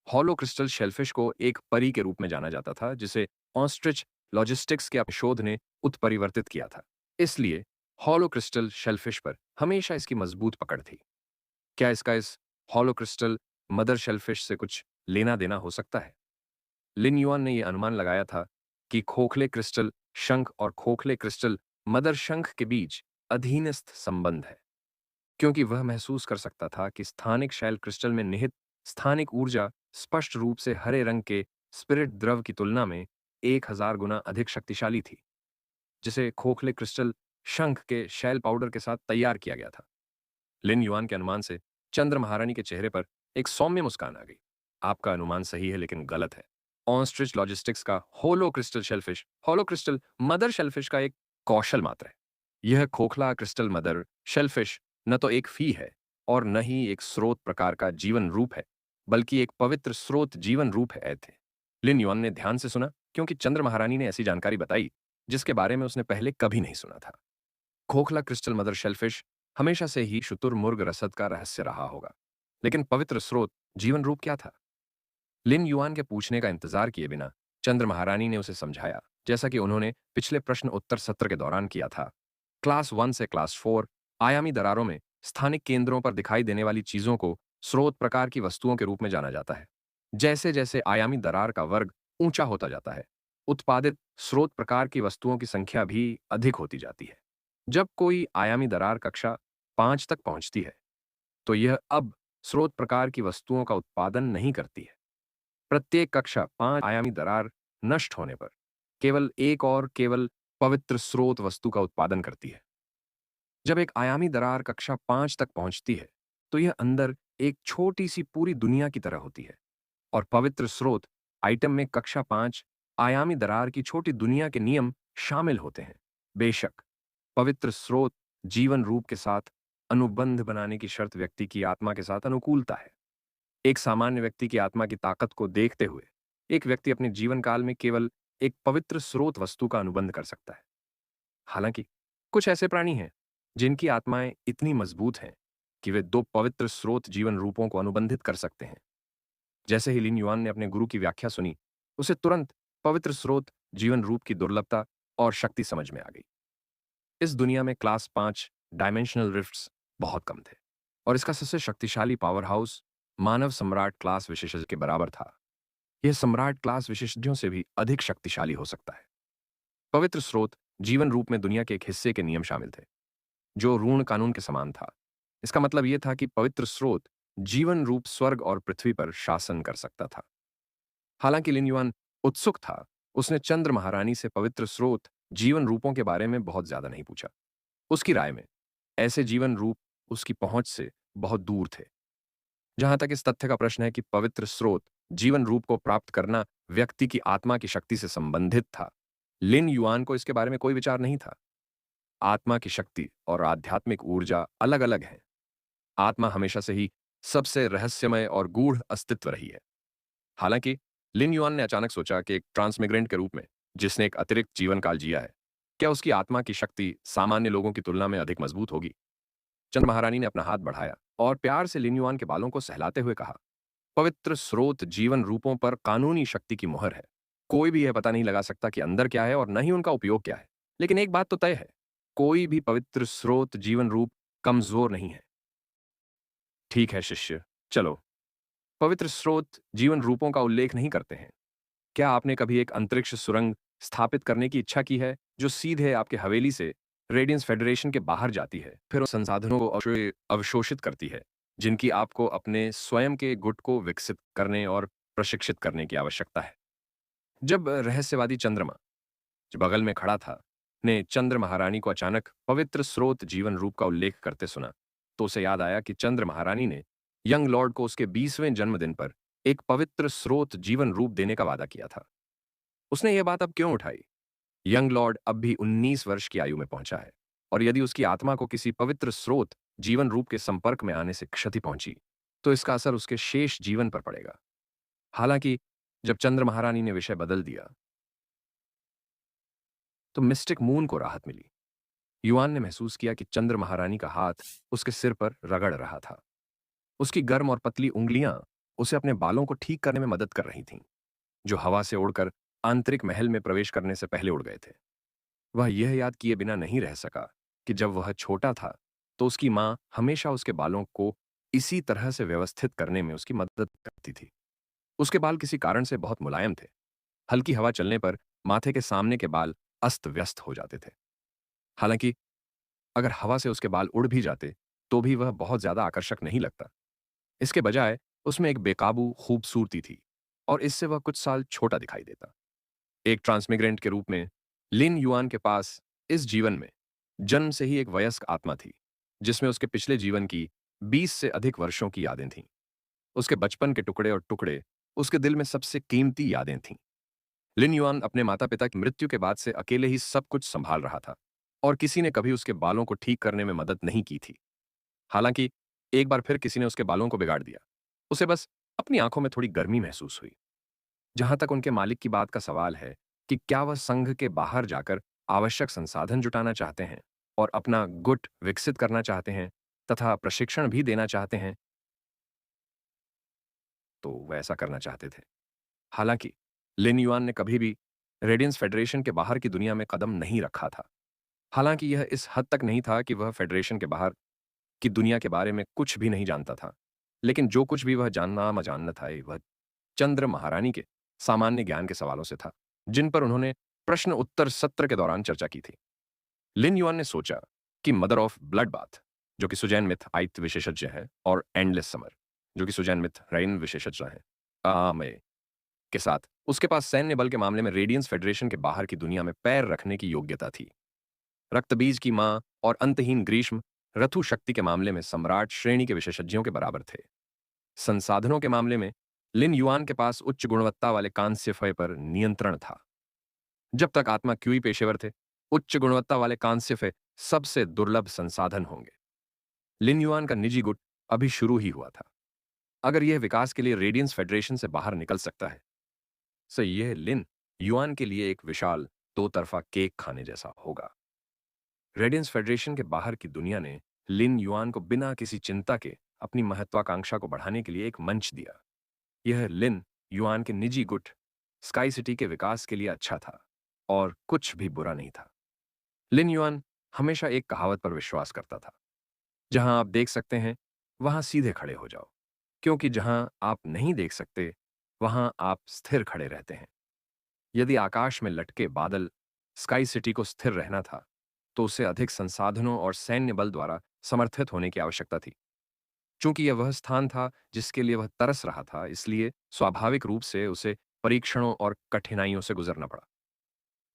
हॉलो क्रिस्टल शेलफिश को एक परी के रूप में जाना जाता था, जिसे ऑस्ट्रिच लॉजिस्टिक्स के शोध ने उत्परिवर्तित किया था। इसलिए हॉलो क्रिस्टल शेलफिश पर हमेशा इसकी मजबूत पकड़ थी। क्या इसका इस हॉलो क्रिस्टल मदर शेलफिश से कुछ लेना देना हो सकता है? लिन युआन ने यह अनुमान लगाया था कि खोखले क्रिस्टल शंख और खोखले क्रिस्टल मदर शंख के बीच अधीनस्थ संबंध है, क्योंकि वह महसूस कर सकता था कि स्थानिक शैल क्रिस्टल में निहित स्थानिक ऊर्जा स्पष्ट रूप से हरे रंग के स्पिरिट द्रव की तुलना में 1000 गुना अधिक शक्तिशाली थी, जिसे खोखले क्रिस्टल शंख के शैल पाउडर के साथ तैयार किया गया था। लिन युआन के अनुमान से चंद्र महारानी के चेहरे पर एक सौम्य मुस्कान आ गई। आपका अनुमान सही है, लेकिन गलत है। ऑस्ट्रिच लॉजिस्टिक्स का होलो क्रिस्टल शेलफिश होलो क्रिस्टल मदर शेलफिश का एक कौशल मात्र है। यह खोखला क्रिस्टल मदर शेलफिश न तो एक फी है और न ही एक स्रोत प्रकार का जीवन रूप है, बल्कि एक पवित्र स्रोत जीवन रूप है थे। लिन युआन ने ध्यान से सुना, क्योंकि चंद्र महारानी ने ऐसी जानकारी बताई जिसके बारे में उसने पहले कभी नहीं सुना था। खोखला क्रिस्टल मदर शेलफिश हमेशा से ही शुतुरमुर्ग रसद का रहस्य रहा होगा, लेकिन पवित्र स्रोत जीवन रूप क्या था? लिन युआन के पूछने का इंतजार किए बिना चंद्र महारानी ने उसे समझाया, जैसा कि उन्होंने पिछले प्रश्न उत्तर सत्र के दौरान किया था। क्लास 1 से क्लास 4 आयामी दरारों में स्थानिक केंद्रों पर दिखाई देने वाली चीजों को स्रोत प्रकार की वस्तुओं के रूप में जाना जाता है। जैसे जैसे आयामी दरार का वर्ग ऊंचा होता जाता है, उत्पादित स्रोत प्रकार की वस्तुओं की संख्या भी अधिक होती जाती है। जब कोई आयामी दरार कक्षा 5 तक पहुंचती है, तो यह अब स्रोत प्रकार की वस्तुओं का उत्पादन नहीं करती है। प्रत्येक कक्षा 5 आयामी दरार नष्ट होने पर केवल एक और केवल पवित्र स्रोत वस्तु का उत्पादन करती है। जब एक आयामी दरार कक्षा 5 तक पहुंचती है, तो यह अंदर एक छोटी सी पूरी दुनिया की तरह होती है, और पवित्र स्रोत आइटम में कक्षा 5 आयामी दरार की छोटी दुनिया के नियम शामिल होते हैं। बेशक पवित्र स्रोत जीवन रूप के साथ अनुबंध बनाने की शर्त व्यक्ति की आत्मा के साथ अनुकूलता है। एक सामान्य व्यक्ति की आत्मा की ताकत को देखते हुए एक व्यक्ति अपने जीवन काल में केवल एक पवित्र स्रोत वस्तु का अनुबंध कर सकता है। हालांकि कुछ ऐसे प्राणी हैं जिनकी आत्माएं इतनी मजबूत हैं कि वे दो पवित्र स्रोत जीवन रूपों को अनुबंधित कर सकते हैं। जैसे ही लिन युआन ने अपने गुरु की व्याख्या सुनी, उसे तुरंत पवित्र स्रोत जीवन रूप की दुर्लभता और शक्ति समझ में आ गई। इस दुनिया में क्लास 5 डायमेंशनल रिफ्ट्स बहुत कम थे, और इसका सबसे शक्तिशाली पावर हाउस मानव सम्राट क्लास विशेषज्ञ के बराबर था। यह सम्राट क्लास विशेषज्ञों से भी अधिक शक्तिशाली हो सकता है। पवित्र स्रोत जीवन रूप में दुनिया के एक हिस्से के नियम शामिल थे, जो ऋण कानून के समान था। इसका मतलब यह था कि पवित्र स्रोत जीवन रूप स्वर्ग और पृथ्वी पर शासन कर सकता था। हालांकि लिन युआन उत्सुक था, उसने चंद्र महारानी से पवित्र स्रोत जीवन रूपों के बारे में बहुत ज्यादा नहीं पूछा। उसकी राय में ऐसे जीवन रूप उसकी पहुंच से बहुत दूर थे। जहां तक इस तथ्य का प्रश्न है कि पवित्र स्रोत जीवन रूप को प्राप्त करना व्यक्ति की आत्मा की शक्ति से संबंधित था, लिन युआन को इसके बारे में कोई विचार नहीं था। आत्मा की शक्ति और आध्यात्मिक ऊर्जा अलग अलग है। आत्मा हमेशा से ही सबसे रहस्यमय और गूढ़ अस्तित्व रही है। हालांकि लिन युआन ने अचानक सोचा कि एक ट्रांसमिग्रेंट के रूप में, जिसने एक अतिरिक्त जीवन काल जिया है, क्या उसकी आत्मा की शक्ति सामान्य लोगों की तुलना में अधिक मजबूत होगी? चंद्र महारानी ने अपना हाथ बढ़ाया और प्यार से लिन युआन के बालों को सहलाते हुए कहा, पवित्र स्रोत जीवन रूपों पर कानूनी शक्ति की मुहर है। कोई भी यह पता नहीं लगा सकता कि अंदर क्या है और न ही उनका उपयोग क्या है। लेकिन एक बात तो तय है, कोई भी पवित्र स्रोत जीवन रूप कमजोर नहीं है। ठीक है शिष्य, चलो। पवित्र स्रोत जीवन रूपों का उल्लेख नहीं करते हैं। क्या आपने कभी एक अंतरिक्ष सुरंग स्थापित करने की इच्छा की है, जो सीधे आपके हवेली से रेडियंस फेडरेशन के बाहर जाती है, फिर उन संसाधनों को अवशोषित करती है जिनकी आपको अपने स्वयं के गुट को विकसित करने और प्रशिक्षित करने की आवश्यकता है? जब रहस्यवादी चंद्रमा, जो बगल में खड़ा था, ने चंद्र महारानी को अचानक पवित्र स्रोत जीवन रूप का उल्लेख करते सुना, तो उसे याद आया कि चंद्र महारानी ने यंग लॉर्ड को उसके 20वें जन्मदिन पर एक पवित्र स्रोत जीवन रूप देने का वादा किया था। उसने यह बात अब क्यों उठाई? यंग लॉर्ड अब भी 19 वर्ष की आयु में पहुंचा है, और यदि उसकी आत्मा को किसी पवित्र स्रोत जीवन रूप के संपर्क में आने से क्षति पहुंची, तो इसका असर उसके शेष जीवन पर पड़ेगा। हालांकि जब चंद्र महारानी ने विषय बदल दिया, तो मिस्टिक मून को राहत मिली। युआन ने महसूस किया कि चंद्र महारानी का हाथ उसके सिर पर रगड़ रहा था। उसकी गर्म और पतली उंगलियां उसे अपने बालों को ठीक करने में मदद कर रही थीं, जो हवा से उड़कर आंतरिक महल में प्रवेश करने से पहले उड़ गए थे। वह यह याद किए बिना नहीं रह सका कि जब वह छोटा था, तो उसकी मां हमेशा उसके बालों को इसी तरह से व्यवस्थित करने में उसकी मदद करती थी। उसके बाल किसी कारण से बहुत मुलायम थे। हल्की हवा चलने पर माथे के सामने के बाल अस्त व्यस्त हो जाते थे। हालांकि अगर हवा से उसके बाल उड़ भी जाते, तो भी वह बहुत ज्यादा आकर्षक नहीं लगता। इसके बजाय उसमें एक बेकाबू खूबसूरती थी, और इससे वह कुछ साल छोटा दिखाई देता। एक ट्रांसमिग्रेंट के रूप में लिन युआन के पास इस जीवन में जन्म से ही एक वयस्क आत्मा थी, जिसमें उसके पिछले जीवन की 20 से अधिक वर्षों की यादें थीं। उसके बचपन के टुकड़े और टुकड़े उसके दिल में सबसे कीमती यादें थीं। लिन युआन अपने माता पिता की मृत्यु के बाद से अकेले ही सब कुछ संभाल रहा था, और किसी ने कभी उसके बालों को ठीक करने में मदद नहीं की थी। हालांकि एक बार फिर किसी ने उसके बालों को बिगाड़ दिया। उसे बस अपनी आंखों में थोड़ी गर्मी महसूस हुई। जहां तक उनके मालिक की बात का सवाल है कि क्या वह संघ के बाहर जाकर आवश्यक संसाधन जुटाना चाहते हैं और अपना गुट विकसित करना चाहते हैं तथा प्रशिक्षण भी देना चाहते हैं, तो वह ऐसा करना चाहते थे। हालांकि लिन युआन ने कभी भी रेडियंस फेडरेशन के बाहर की दुनिया में कदम नहीं रखा था। हालांकि यह इस हद तक नहीं था कि वह फेडरेशन के बाहर की दुनिया के बारे में कुछ भी नहीं जानता था, लेकिन जो कुछ भी वह जानना अजानना था, वह चंद्र महारानी के सामान्य ज्ञान के सवालों से था, जिन पर उन्होंने प्रश्न उत्तर सत्र के दौरान चर्चा की थी। लिन युआन ने सोचा कि मदर ऑफ ब्लड बाथ, जो कि सुजैन मिथ आयत विशेषज्ञ है, और एंडलेस समर, जो कि सुजैन मिथ रैन विशेषज्ञ है, आमय के साथ उसके पास सैन्य बल के मामले में रेडियंस फेडरेशन के बाहर की दुनिया में पैर रखने की योग्यता थी। रक्तबीज की मां और अंतहीन ग्रीष्म रथु शक्ति के मामले में सम्राट श्रेणी के विशेषज्ञों के बराबर थे। संसाधनों के मामले में लिन युआन के पास उच्च गुणवत्ता वाले कांस्य फय पर नियंत्रण था। जब तक आत्मा क्यूई पेशेवर थे, उच्च गुणवत्ता वाले कांस्य फय सबसे दुर्लभ संसाधन होंगे। लिन युआन का निजी गुट अभी शुरू ही हुआ था। अगर यह विकास के लिए रेडियंस फेडरेशन से बाहर निकल सकता है, तो यह लिन युआन के लिए एक विशाल दो तरफा केक खाने जैसा होगा। रेडियंस फेडरेशन के बाहर की दुनिया ने लिन युआन को बिना किसी चिंता के अपनी महत्वाकांक्षा को बढ़ाने के लिए एक मंच दिया। यह लिन युआन के निजी गुट स्काई सिटी के विकास के लिए अच्छा था, और कुछ भी बुरा नहीं था। लिन युआन हमेशा एक कहावत पर विश्वास करता था: जहां आप देख सकते हैं, वहां सीधे खड़े हो जाओ, क्योंकि जहां आप नहीं देख सकते, वहां आप स्थिर खड़े रहते हैं। यदि आकाश में लटके बादल स्काई सिटी को स्थिर रहना था, तो उसे अधिक संसाधनों और सैन्य बल द्वारा समर्थित होने की आवश्यकता थी। चूंकि यह वह स्थान था जिसके लिए वह तरस रहा था, इसलिए स्वाभाविक रूप से उसे परीक्षणों और कठिनाइयों से गुजरना पड़ा।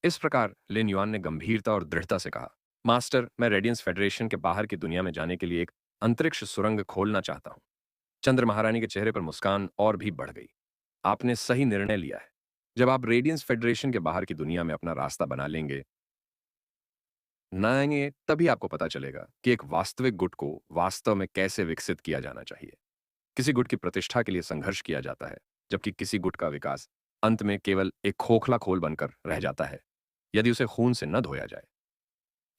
इस प्रकार लिन युआन ने गंभीरता और दृढ़ता से कहा: मास्टर, मैं रेडियंस फेडरेशन के बाहर की दुनिया में जाने के लिए एक अंतरिक्ष सुरंग खोलना चाहता हूं। चंद्र महारानी के चेहरे पर मुस्कान और भी बढ़ गई। आपने सही निर्णय लिया है। जब आप रेडियंस फेडरेशन के बाहर की दुनिया में अपना रास्ता बना लेंगे, नाएंगे, तभी आपको पता चलेगा कि एक वास्तविक गुट को वास्तव में कैसे विकसित किया जाना चाहिए। किसी गुट की प्रतिष्ठा के लिए संघर्ष किया जाता है, जबकि किसी गुट का विकास अंत में केवल एक खोखला खोल बनकर रह जाता है, यदि उसे खून से न धोया जाए।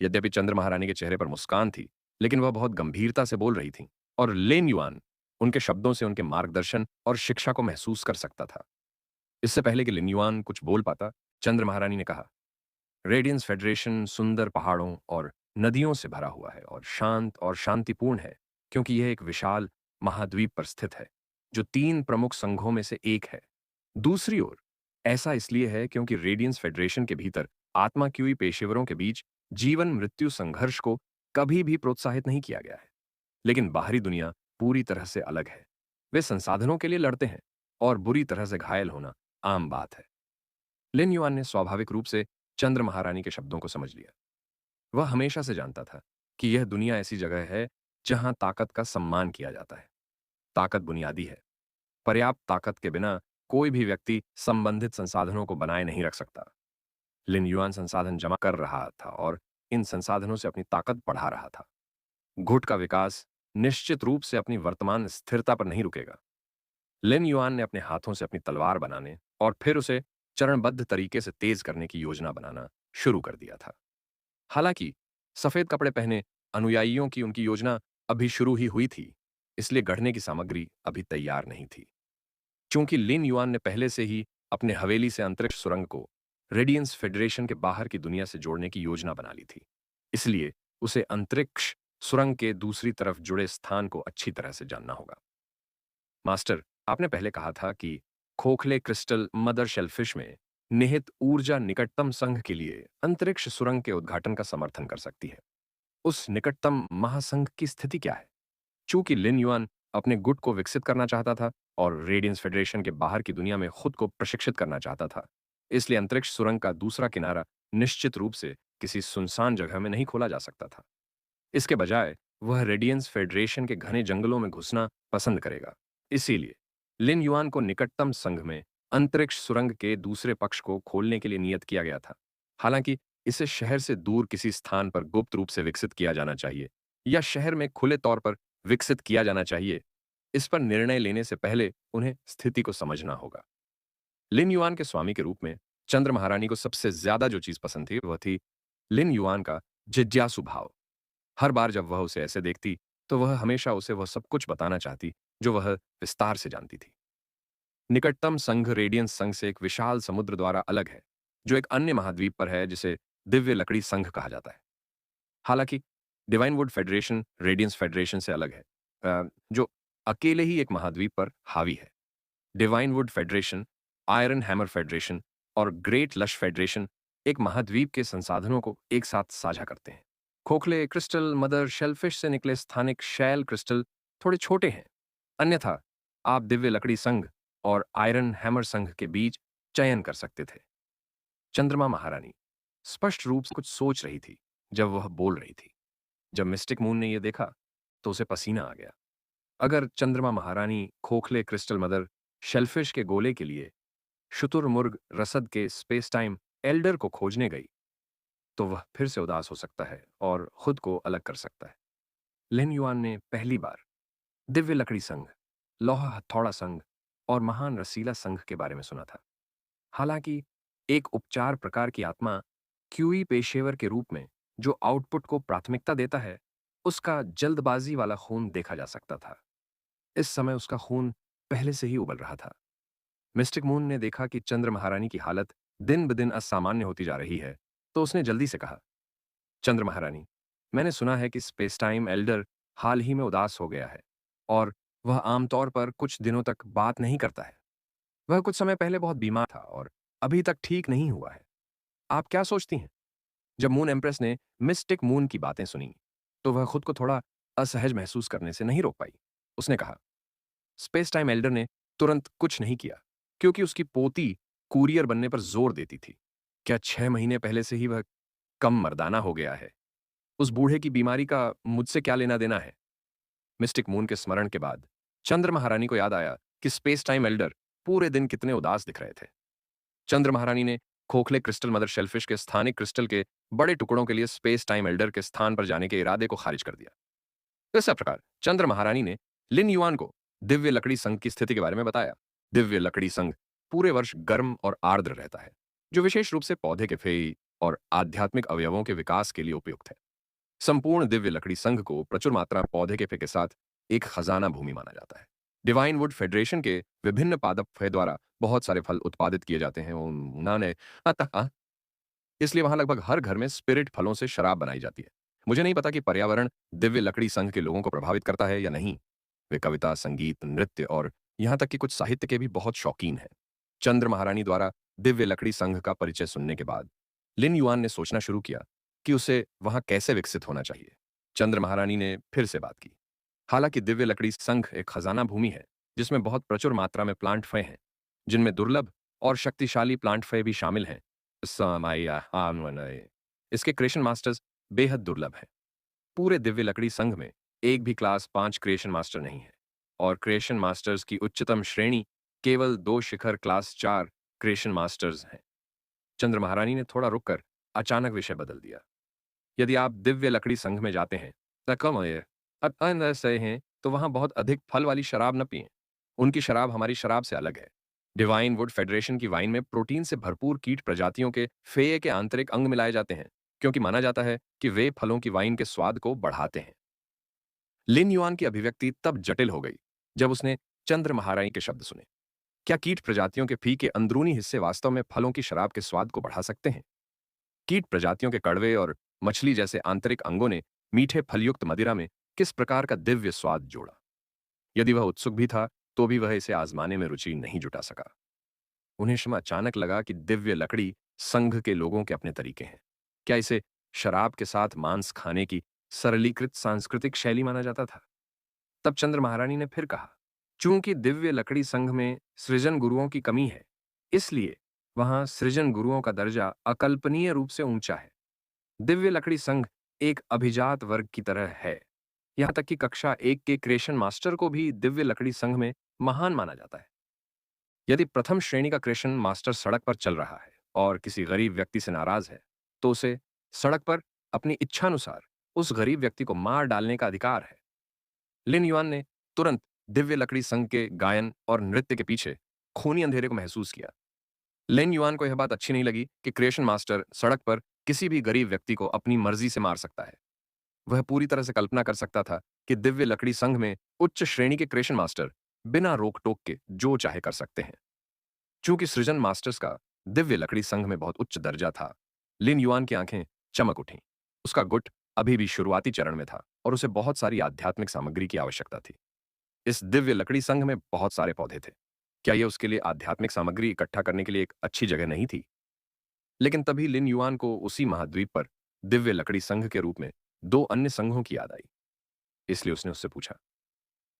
यद्यपि चंद्र महारानी के चेहरे पर मुस्कान थी, लेकिन वह बहुत गंभीरता से बोल रही थी, और लेन युआन उनके शब्दों से उनके मार्गदर्शन और शिक्षा को महसूस कर सकता था। इससे पहले कि लिन युआन कुछ बोल पाता, चंद्र महारानी ने कहा: रेडियंस फेडरेशन सुंदर पहाड़ों और नदियों से भरा हुआ है, और शांत और शांतिपूर्ण है, क्योंकि यह एक विशाल महाद्वीप पर स्थित है, जो 3 प्रमुख संघों में से एक है। दूसरी ओर, ऐसा इसलिए है क्योंकि रेडियंस फेडरेशन के भीतर आत्मा क्यूई पेशेवरों के बीच जीवन मृत्यु संघर्ष को कभी भी प्रोत्साहित नहीं किया गया है। लेकिन बाहरी दुनिया पूरी तरह से अलग है। वे संसाधनों के लिए लड़ते हैं, और बुरी तरह से घायल होना आम बात है। लिन युआन ने स्वाभाविक रूप से चंद्र महारानी के शब्दों को समझ लिया। वह हमेशा से जानता था कि यह दुनिया ऐसी जगह है जहां ताकत का सम्मान किया जाता है। ताकत बुनियादी है, पर्याप्त ताकत के बिना कोई भी व्यक्ति संबंधित संसाधनों को बनाए नहीं रख सकता। लिन युआन संसाधन जमा कर रहा था और इन संसाधनों से अपनी ताकत बढ़ा रहा था। गुट का विकास निश्चित रूप से अपनी वर्तमान स्थिरता पर नहीं रुकेगा। लिन युआन ने अपने हाथों से अपनी तलवार बनाने और फिर उसे चरणबद्ध तरीके से तेज करने की योजना बनाना शुरू कर दिया था। हालांकि सफेद कपड़े पहने अनुयायियों की उनकी योजना अभी शुरू ही हुई थी, इसलिए गढ़ने की सामग्री अभी तैयार नहीं थी। चूंकि लिन युआन ने पहले से ही अपने हवेली से अंतरिक्ष सुरंग को रेडियंस फेडरेशन के बाहर की दुनिया से जोड़ने की योजना बना ली थी, इसलिए उसे अंतरिक्ष सुरंग के दूसरी तरफ जुड़े स्थान को अच्छी तरह से जानना होगा। मास्टर, आपने पहले कहा था कि खोखले क्रिस्टल मदर शेलफिश में निहित ऊर्जा निकटतम संघ के लिए अंतरिक्ष सुरंग के उद्घाटन का समर्थन कर सकती है। उस निकटतम महासंघ की स्थिति क्या है? चूंकि लिन युआन अपने गुट को विकसित करना चाहता था और रेडियंस फेडरेशन के बाहर की दुनिया में खुद को प्रशिक्षित करना चाहता था, इसलिए अंतरिक्ष सुरंग का दूसरा किनारा निश्चित रूप से किसी सुनसान जगह में नहीं खोला जा सकता था। इसके बजाय वह रेडियंस फेडरेशन के घने जंगलों में घुसना पसंद करेगा। इसीलिए लिन युआन को निकटतम संघ में अंतरिक्ष सुरंग के दूसरे पक्ष को खोलने के लिए नियत किया गया था। हालांकि इसे शहर से दूर किसी स्थान पर गुप्त रूप से विकसित किया जाना चाहिए या शहर में खुले तौर पर विकसित किया जाना चाहिए, इस पर निर्णय लेने से पहले उन्हें स्थिति को समझना होगा। लिन युआन के स्वामी के रूप में चंद्र महारानी को सबसे ज्यादा जो चीज पसंद थी वह थी लिन युआन का जिज्ञासु भाव। हर बार जब वह उसे ऐसे देखती तो वह हमेशा उसे वह सब कुछ बताना चाहती जो वह विस्तार से जानती थी। निकटतम संघ रेडियंस संघ से एक विशाल समुद्र द्वारा अलग है, जो एक अन्य महाद्वीप पर है जिसे दिव्य लकड़ी संघ कहा जाता है। हालांकि divine wood federation radiance federation से अलग है, जो अकेले ही एक महाद्वीप पर हावी है। Divine wood federation, iron hammer federation और ग्रेट लश फेडरेशन एक महाद्वीप के संसाधनों को एक साथ साझा करते हैं। खोखले क्रिस्टल मदर शेलफिश से निकले स्थानिक शैल क्रिस्टल थोड़े छोटे हैं। अन्यथा आप दिव्य लकड़ी संघ और आयरन हैमर संघ के बीच चयन कर सकते थे। चंद्रमा महारानी स्पष्ट रूप से कुछ सोच रही थी जब वह बोल रही थी। जब मिस्टिक मून ने यह देखा तो उसे पसीना आ गया। अगर चंद्रमा महारानी खोखले क्रिस्टल मदर शेलफिश के गोले के लिए शुतुरमुर्ग रसद के स्पेस टाइम एल्डर को खोजने गई तो वह फिर से उदास हो सकता है और खुद को अलग कर सकता है। लिन युआन ने पहली बार दिव्य लकड़ी संघ, लोहा हथौड़ा संघ और महान रसीला संघ के बारे में सुना था। हालांकि एक उपचार प्रकार की आत्मा क्यूई पेशेवर के रूप में जो आउटपुट को प्राथमिकता देता है, उसका जल्दबाजी वाला खून देखा जा सकता था। इस समय उसका खून पहले से ही उबल रहा था। मिस्टिक मून ने देखा कि चंद्र महारानी की हालत दिन ब दिन असामान्य होती जा रही है, तो उसने जल्दी से कहा, चंद्र महारानी, मैंने सुना है कि स्पेस टाइम एल्डर हाल ही में उदास हो गया है और वह आमतौर पर कुछ दिनों तक बात नहीं करता है। वह कुछ समय पहले बहुत बीमार था और अभी तक ठीक नहीं हुआ है। आप क्या सोचती हैं? जब मून एम्प्रेस ने मिस्टिक मून की बातें सुनी तो वह खुद को थोड़ा असहज महसूस करने से नहीं रोक पाई। उसने कहा, स्पेस टाइम एल्डर ने तुरंत कुछ नहीं किया क्योंकि उसकी पोती कुरियर बनने पर जोर देती थी। क्या 6 महीने पहले से ही वह कम मर्दाना हो गया है? उस बूढ़े की बीमारी का मुझसे क्या लेना देना है? मिस्टिक मून के स्मरण के बाद चंद्र महारानी को याद आया कि स्पेस टाइम एल्डर पूरे दिन कितने उदास दिख रहे थे। चंद्र महारानी ने खोखले क्रिस्टल मदर शेलफिश के स्थानिक क्रिस्टल के बड़े टुकड़ों के लिए स्पेस टाइम एल्डर के स्थान पर जाने के इरादे को खारिज कर दिया। इस प्रकार चंद्र महारानी ने लिन युआन को दिव्य लकड़ी संघ की स्थिति के बारे में बताया। दिव्य लकड़ी संघ पूरे वर्ष गर्म और आर्द्र रहता है, जो विशेष रूप से पौधे के फेई और आध्यात्मिक अवयवों के विकास के लिए उपयुक्त है। संपूर्ण दिव्य लकड़ी संघ को प्रचुर मात्रा में पौधे के फे के साथ एक खजाना भूमि माना जाता है। डिवाइन वुड फेडरेशन के विभिन्न पादप फे द्वारा बहुत सारे फल उत्पादित किए जाते हैं। उन्होंने अतः इसलिए वहां लगभग हर घर में स्पिरिट फलों से शराब बनाई जाती है। मुझे नहीं पता कि पर्यावरण दिव्य लकड़ी संघ के लोगों को प्रभावित करता है या नहीं। वे कविता, संगीत, नृत्य और यहां तक कि कुछ साहित्य के भी बहुत शौकीन हैं। चंद्र महारानी द्वारा दिव्य लकड़ी संघ का परिचय सुनने के बाद लिन युआन ने सोचना शुरू किया कि उसे वहां कैसे विकसित होना चाहिए। चंद्र महारानी ने फिर से बात की। हालांकि दिव्य लकड़ी संघ एक खजाना भूमि है जिसमें बहुत प्रचुर मात्रा में प्लांट फय हैं, जिनमें दुर्लभ और शक्तिशाली प्लांट फय भी शामिल हैं। इसके क्रिएशन मास्टर्स बेहद दुर्लभ हैं। पूरे दिव्य लकड़ी संघ में एक भी क्लास 5 क्रिएशन मास्टर नहीं है। और क्रिएशन मास्टर्स की उच्चतम श्रेणी केवल 2 शिखर क्लास 4 क्रिएशन मास्टर्स हैं। चंद्र महारानी ने थोड़ा रुककर अचानक विषय बदल दिया। यदि आप दिव्य लकड़ी संघ में जाते हैं अंदर से हैं तो वहां बहुत अधिक फल वाली शराब न पिएं। उनकी शराब हमारी शराब से अलग है। डिवाइन वुड फेडरेशन की वाइन में प्रोटीन से भरपूर कीट प्रजातियों के फेए के आंतरिक अंग मिलाए जाते हैं, क्योंकि माना जाता है कि वे फलों की वाइन के स्वाद को बढ़ाते हैं। लिन युआन की अभिव्यक्ति तब जटिल हो गई जब उसने चंद्र महारानी के शब्द सुने। क्या कीट प्रजातियों के फी के अंदरूनी हिस्से वास्तव में फलों की शराब के स्वाद को बढ़ा सकते हैं? कीट प्रजातियों के कड़वे और मछली जैसे आंतरिक अंगों ने मीठे फलयुक्त मदिरा में किस प्रकार का दिव्य स्वाद जोड़ा? यदि वह उत्सुक भी था तो भी वह इसे आजमाने में रुचि नहीं जुटा सका। उन्हें क्षमा अचानक लगा कि दिव्य लकड़ी संघ के लोगों के अपने तरीके हैं। क्या इसे शराब के साथ मांस खाने की सरलीकृत सांस्कृतिक शैली माना जाता था? तब चंद्र महारानी ने फिर कहा, चूंकि दिव्य लकड़ी संघ में सृजन गुरुओं की कमी है, इसलिए वहां सृजन गुरुओं का दर्जा अकल्पनीय रूप से ऊंचा है। दिव्य लकड़ी संघ एक अभिजात वर्ग की तरह है। यहां तक कि कक्षा 1 के क्रिएशन मास्टर को भी दिव्य लकड़ी संघ में महान माना जाता है। यदि प्रथम श्रेणी का क्रिएशन मास्टर सड़क पर चल रहा है और किसी गरीब व्यक्ति से नाराज है, तो उसे सड़क पर अपनी इच्छानुसार उस गरीब व्यक्ति को मार डालने का अधिकार है। लिन युआन ने तुरंत दिव्य लकड़ी संघ के गायन और नृत्य के पीछे खूनी अंधेरे को महसूस किया। लिन युआन को यह बात अच्छी नहीं लगी कि क्रिएशन मास्टर सड़क पर किसी भी गरीब व्यक्ति को अपनी मर्जी से मार सकता है। वह पूरी तरह से कल्पना कर सकता था कि दिव्य लकड़ी संघ में उच्च श्रेणी के क्रिएशन मास्टर बिना रोक टोक के जो चाहे कर सकते हैं। चूंकि सृजन मास्टर्स का दिव्य लकड़ी संघ में बहुत उच्च दर्जा था, लिन युआन की आंखें चमक उठीं। उसका गुट अभी भी शुरुआती चरण में था और उसे बहुत सारी आध्यात्मिक सामग्री की आवश्यकता थी। इस दिव्य लकड़ी संघ में बहुत सारे पौधे थे। क्या यह उसके लिए आध्यात्मिक सामग्री इकट्ठा करने के लिए एक अच्छी जगह नहीं थी? लेकिन तभी लिन युआन को उसी महाद्वीप पर दिव्य लकड़ी संघ के रूप में 2 अन्य संघों की याद आई। इसलिए उसने उससे पूछा,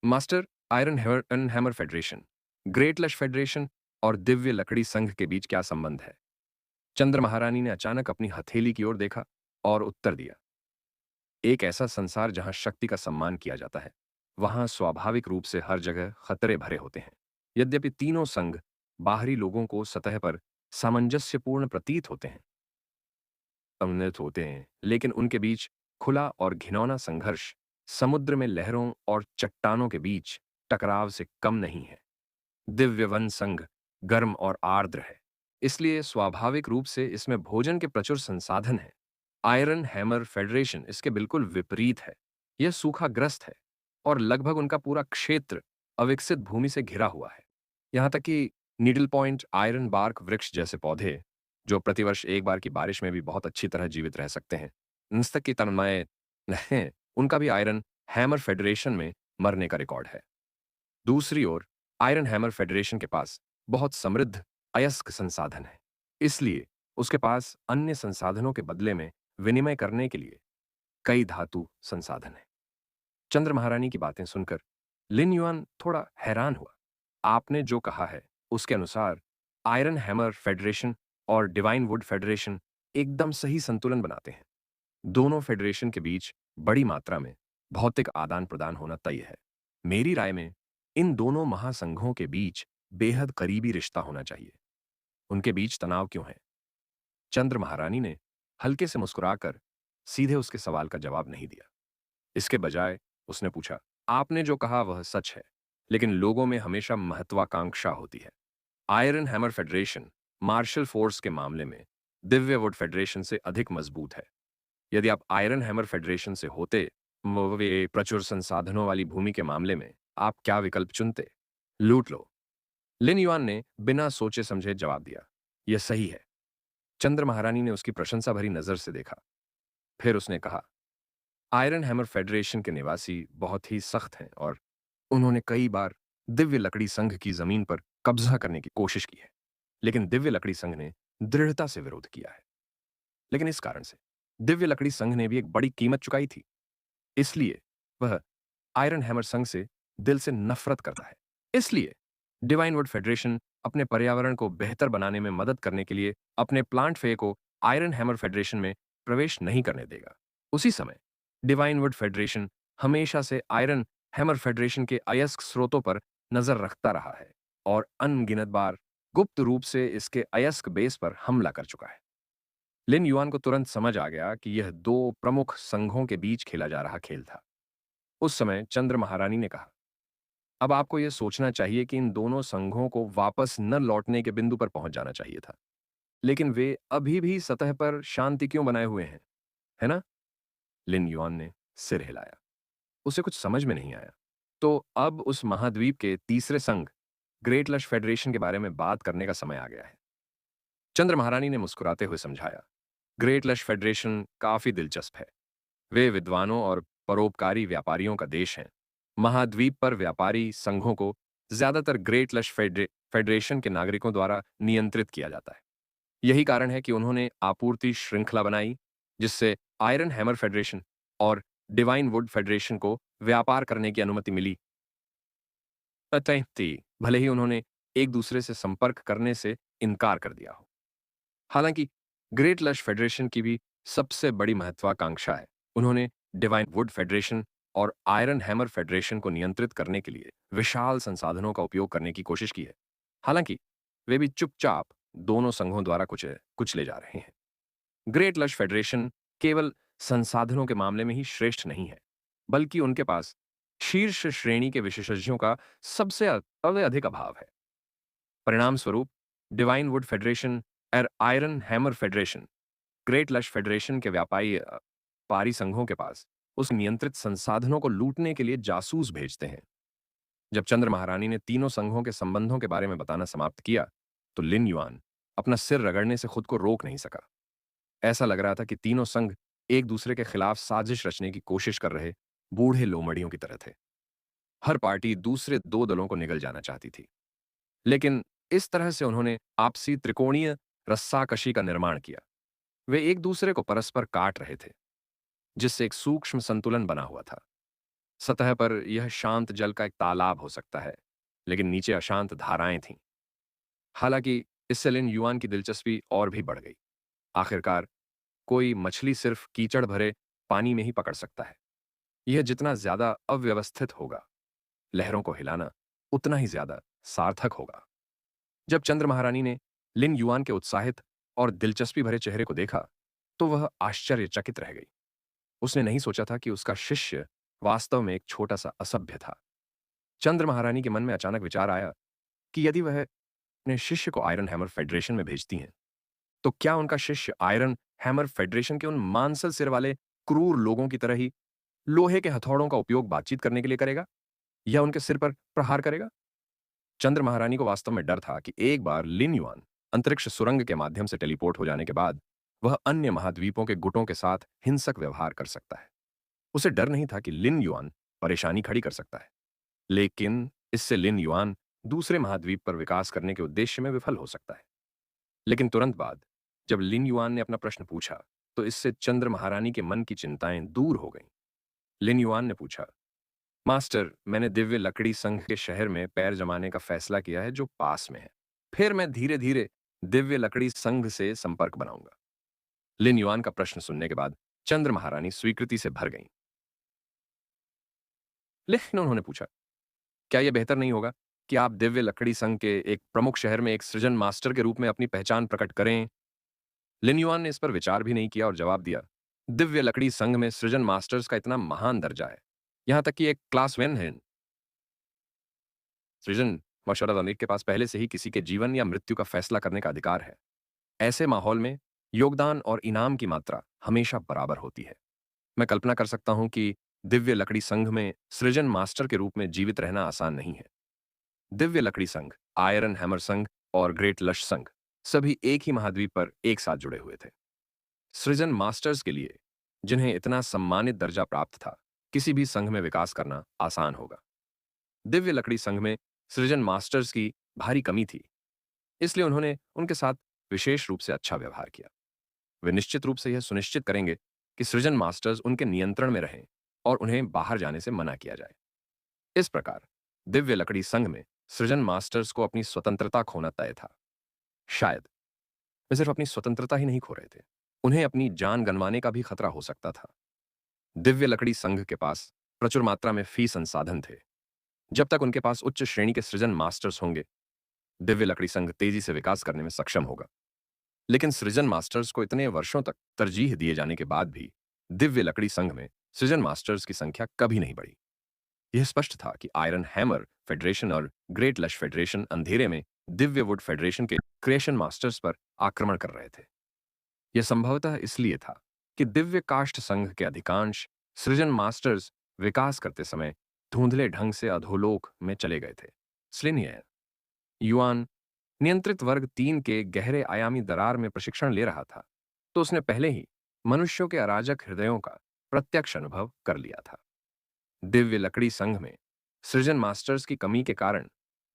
master, iron hammer federation, great lush federation और दिव्य लकड़ी संघ के बीच क्या संबंध है? चंद्र महारानी ने अचानक अपनी हथेली की ओर देखा और उत्तर दिया, एक ऐसा संसार जहां शक्ति का सम्मान किया जाता है, वहां स्वाभाविक रूप से हर जगह खतरे भरे होते हैं। यद्यपि तीनों संघ बाहरी लोगों को सतह पर सामंजस्यपूर्ण प्रतीत होते हैं, सम्मिलित होते हैं, लेकिन उनके बीच खुला और घिनौना संघर्ष समुद्र में लहरों और चट्टानों के बीच टकराव से कम नहीं है। दिव्य वन संघ गर्म और आर्द्र है, इसलिए स्वाभाविक रूप से इसमें भोजन के प्रचुर संसाधन हैं। आयरन हैमर फेडरेशन इसके बिल्कुल विपरीत है। यह सूखाग्रस्त है और लगभग उनका पूरा क्षेत्र अविकसित भूमि से घिरा हुआ है। यहां तक कि नीडल पॉइंट आयरन बार्क वृक्ष जैसे पौधे, जो प्रतिवर्ष एक बार की बारिश में भी बहुत अच्छी तरह जीवित रह सकते हैं, निस्तक की तन्मय हैं, उनका भी आयरन हैमर फेडरेशन में मरने का रिकॉर्ड है। दूसरी ओर आयरन हैमर फेडरेशन के पास बहुत समृद्ध अयस्क संसाधन है, इसलिए उसके पास अन्य संसाधनों के बदले में विनिमय करने के लिए कई धातु संसाधन हैं। चंद्र महारानी की बातें सुनकर लिन युआन थोड़ा हैरान हुआ। आपने जो कहा है उसके अनुसार आयरन हैमर फेडरेशन और डिवाइन वुड फेडरेशन एकदम सही संतुलन बनाते हैं। दोनों फेडरेशन के बीच बड़ी मात्रा में भौतिक आदान प्रदान होना तय है। मेरी राय में इन दोनों महासंघों के बीच बेहद करीबी रिश्ता होना चाहिए। उनके बीच तनाव क्यों है? चंद्र महारानी ने हल्के से मुस्कुराकर सीधे उसके सवाल का जवाब नहीं दिया। इसके बजाय उसने पूछा, आपने जो कहा वह सच है, लेकिन लोगों में हमेशा महत्वाकांक्षा होती है। Iron hammer federation martial force के मामले में दिव्य वुड फेडरेशन से अधिक मजबूत है। यदि आप आयरन हैमर फेडरेशन से होते, वे प्रचुर संसाधनों वाली भूमि के मामले में आप क्या विकल्प चुनते? लूट लो। लिन युआन ने बिना सोचे समझे जवाब दिया, यह सही है। चंद्र महारानी ने उसकी प्रशंसा भरी नजर से देखा। फिर उसने कहा, आयरन हैमर फेडरेशन के निवासी बहुत ही सख्त हैं और उन्होंने कई बार दिव्य लकड़ी संघ की जमीन पर कब्जा करने की कोशिश की है, लेकिन दिव्य लकड़ी संघ ने दृढ़ता से विरोध किया है। लेकिन इस कारण से दिव्य लकड़ी संघ ने भी एक बड़ी कीमत चुकाई थी, इसलिए वह आयरन हैमर संघ से दिल से नफरत करता है। इसलिए डिवाइन वुड फेडरेशन अपने पर्यावरण को बेहतर बनाने में मदद करने के लिए अपने प्लांट फे को आयरन हैमर फेडरेशन में प्रवेश नहीं करने देगा। उसी समय डिवाइन वुड फेडरेशन हमेशा से आयरन हैमर फेडरेशन के अयस्क स्रोतों पर नजर रखता रहा है और अनगिनत बार गुप्त रूप से इसके अयस्क बेस पर हमला कर चुका है। लिन युआन को तुरंत समझ आ गया कि यह दो प्रमुख संघों के बीच खेला जा रहा खेल था। उस समय चंद्र महारानी ने कहा, अब आपको यह सोचना चाहिए कि इन दोनों संघों को वापस न लौटने के बिंदु पर पहुंच जाना चाहिए था, लेकिन वे अभी भी सतह पर शांति क्यों बनाए हुए हैं, है ना? लिन युआन ने सिर हिलाया। उसे कुछ समझ में नहीं आया। तो अब उस महाद्वीप के तीसरे संघ, ग्रेट लश फेडरेशन के बारे में बात करने का समय आ गया है। चंद्र महारानी ने मुस्कुराते हुए समझाया, ग्रेट लश फेडरेशन काफी दिलचस्प है। वे विद्वानों और परोपकारी व्यापारियों का देश हैं। महाद्वीप पर व्यापारी संघों को ज्यादातर ग्रेट लश फेडरेशन के नागरिकों द्वारा नियंत्रित किया जाता है। यही कारण है कि उन्होंने आपूर्ति श्रृंखला बनाई, जिससे आयरन हैमर फेडरेशन और डिवाइन वुड फेडरेशन को व्यापार करने की अनुमति मिली। अतः भले ही उन्होंने एक दूसरे से संपर्क करने से इनकार कर दिया हो। हालांकि ग्रेट लश फेडरेशन की भी सबसे बड़ी महत्वाकांक्षा है। उन्होंने डिवाइन वुड फेडरेशन और आयरन हैमर फेडरेशन को नियंत्रित करने के लिए विशाल संसाधनों का उपयोग करने की कोशिश की है। हालांकि वे भी चुपचाप दोनों संघों द्वारा कुचले जा रहे हैं। ग्रेट लश फेडरेशन केवल संसाधनों के मामले में ही श्रेष्ठ नहीं है, बल्कि उनके पास शीर्ष श्रेणी के विशेषज्ञों का सबसे अधिक अभाव है। परिणाम स्वरूप डिवाइन वुड फेडरेशन और iron hammer federation great lush federation के व्यापारी संघों के पास उस नियंत्रित संसाधनों को लूटने के लिए जासूस भेजते हैं। जब चंद्र महारानी ने तीनों संघों के संबंधों के बारे में बताना समाप्त किया, तो लिन युआन अपना सिर रगड़ने से खुद को रोक नहीं सका। ऐसा लग रहा था कि तीनों संघ एक दूसरे के खिलाफ साजिश रचने की कोशिश कर रहे बूढ़े लोमड़ियों की तरह थे। हर पार्टी दूसरे दो दलों को निगल जाना चाहती थी, लेकिन इस तरह से उन्होंने आपसी त्रिकोणीय रस्साकशी का निर्माण किया। वे एक दूसरे को परस्पर काट रहे थे, जिससे एक सूक्ष्म संतुलन बना हुआ था। सतह पर यह शांत जल का एक तालाब हो सकता है, लेकिन नीचे अशांत धाराएं थीं। हालांकि इससे लिन युआन की दिलचस्पी और भी बढ़ गई। आखिरकार कोई मछली सिर्फ कीचड़ भरे पानी में ही पकड़ सकता है। यह जितना ज्यादा अव्यवस्थित होगा, लहरों को हिलाना उतना ही ज्यादा सार्थक होगा। जब चंद्र महारानी ने लिन युआन के उत्साहित और दिलचस्पी भरे चेहरे को देखा, तो वह आश्चर्यचकित रह गई। उसने नहीं सोचा था कि उसका शिष्य वास्तव में एक छोटा सा असभ्य था। चंद्र महारानी के मन में अचानक विचार आया कि यदि वह अपने शिष्य को आयरन हैमर फेडरेशन में भेजती हैं, तो क्या उनका शिष्य आयरन हैमर फेडरेशन के उन मांसल सिर वाले क्रूर लोगों की तरह ही लोहे के हथौड़ों का उपयोग बातचीत करने के लिए करेगा, या उनके सिर पर प्रहार करेगा? चंद्र महारानी को वास्तव में डर था कि एक बार लिन युआन अंतरिक्ष सुरंग के माध्यम से टेलीपोर्ट हो जाने के बाद वह अन्य महाद्वीपों के गुटों के साथ हिंसक व्यवहार कर सकता है। उसे डर नहीं था कि लिन युआन परेशानी खड़ी कर सकता है, लेकिन इससे लिन युआन दूसरे महाद्वीप पर विकास करने के उद्देश्य में विफल हो सकता है। लेकिन तुरंत बाद जब लिन युआन ने अपना प्रश्न पूछा, तो इससे चंद्र महारानी के मन की चिंताएं दूर हो गईं। लिन युआन ने पूछा, मास्टर, मैंने दिव्य लकड़ी संघ के शहर में पैर जमाने का फैसला किया है, जो पास में है। फिर मैं धीरे धीरे दिव्य लकड़ी संघ से संपर्क बनाऊंगा। लिन युआन का प्रश्न सुनने के बाद चंद्र महारानी स्वीकृति से भर गईं। लेकिन उन्होंने पूछा, क्या यह बेहतर नहीं होगा कि आप दिव्य लकड़ी संघ के एक प्रमुख शहर में एक सृजन मास्टर के रूप में अपनी पहचान प्रकट करें? लिन युआन ने इस पर विचार भी नहीं किया और जवाब दिया, दिव्य लकड़ी संघ में सृजन मास्टर्स का इतना महान दर्जा है, यहां तक कि एक क्लास वन है। सृजन मशवरा अमीर के पास पहले से ही किसी के जीवन या मृत्यु का फैसला करने का अधिकार है। ऐसे माहौल में योगदान और इनाम की मात्रा हमेशा बराबर होती है। मैं कल्पना कर सकता हूं कि दिव्य लकड़ी संघ में सृजन मास्टर के रूप में जीवित रहना आसान नहीं है। दिव्य लकड़ी संघ, आयरन हैमर संघ और ग्रेट लश संघ सभी एक ही महाद्वीप पर एक साथ जुड़े हुए थे। सृजन मास्टर्स के लिए, जिन्हें इतना सम्मानित दर्जा प्राप्त था, किसी भी संघ में विकास करना आसान होगा। दिव्य लकड़ी संघ में सृजन मास्टर्स की भारी कमी थी, इसलिए उन्होंने उनके साथ विशेष रूप से अच्छा व्यवहार किया। वे निश्चित रूप से यह सुनिश्चित करेंगे कि सृजन मास्टर्स उनके नियंत्रण में रहें और उन्हें बाहर जाने से मना किया जाए। इस प्रकार दिव्य लकड़ी संघ में सृजन मास्टर्स को अपनी स्वतंत्रता खोना तय था। शायद वे सिर्फ अपनी स्वतंत्रता ही नहीं खो रहे थे, उन्हें अपनी जान गंवाने का भी खतरा हो सकता था। दिव्य लकड़ी संघ के पास प्रचुर मात्रा में फी संसाधन थे। जब तक उनके पास उच्च श्रेणी के सृजन मास्टर्स होंगे, दिव्य लकड़ी संघ तेजी से विकास करने में सक्षम होगा। लेकिन सृजन मास्टर्स को इतने वर्षों तक तरजीह दिए जाने के बाद भी दिव्य लकड़ी संघ में सृजन मास्टर्स की संख्या कभी नहीं बढ़ी। यह स्पष्ट था कि आयरन हैमर फेडरेशन और ग्रेट लश फेडरेशन अंधेरे में दिव्य वुड फेडरेशन के क्रिएशन मास्टर्स पर आक्रमण कर रहे थे। यह संभवतः इसलिए था कि दिव्य काष्ठ संघ के अधिकांश सृजन मास्टर्स विकास करते समय धुंधले ढंग से अधोलोक में चले गए थे। स्लिनियर युआन नियंत्रित वर्ग 3 के गहरे आयामी दरार में प्रशिक्षण ले रहा था, तो उसने पहले ही मनुष्यों के अराजक हृदयों का प्रत्यक्ष अनुभव कर लिया था। दिव्य लकड़ी संघ में सृजन मास्टर्स की कमी के कारण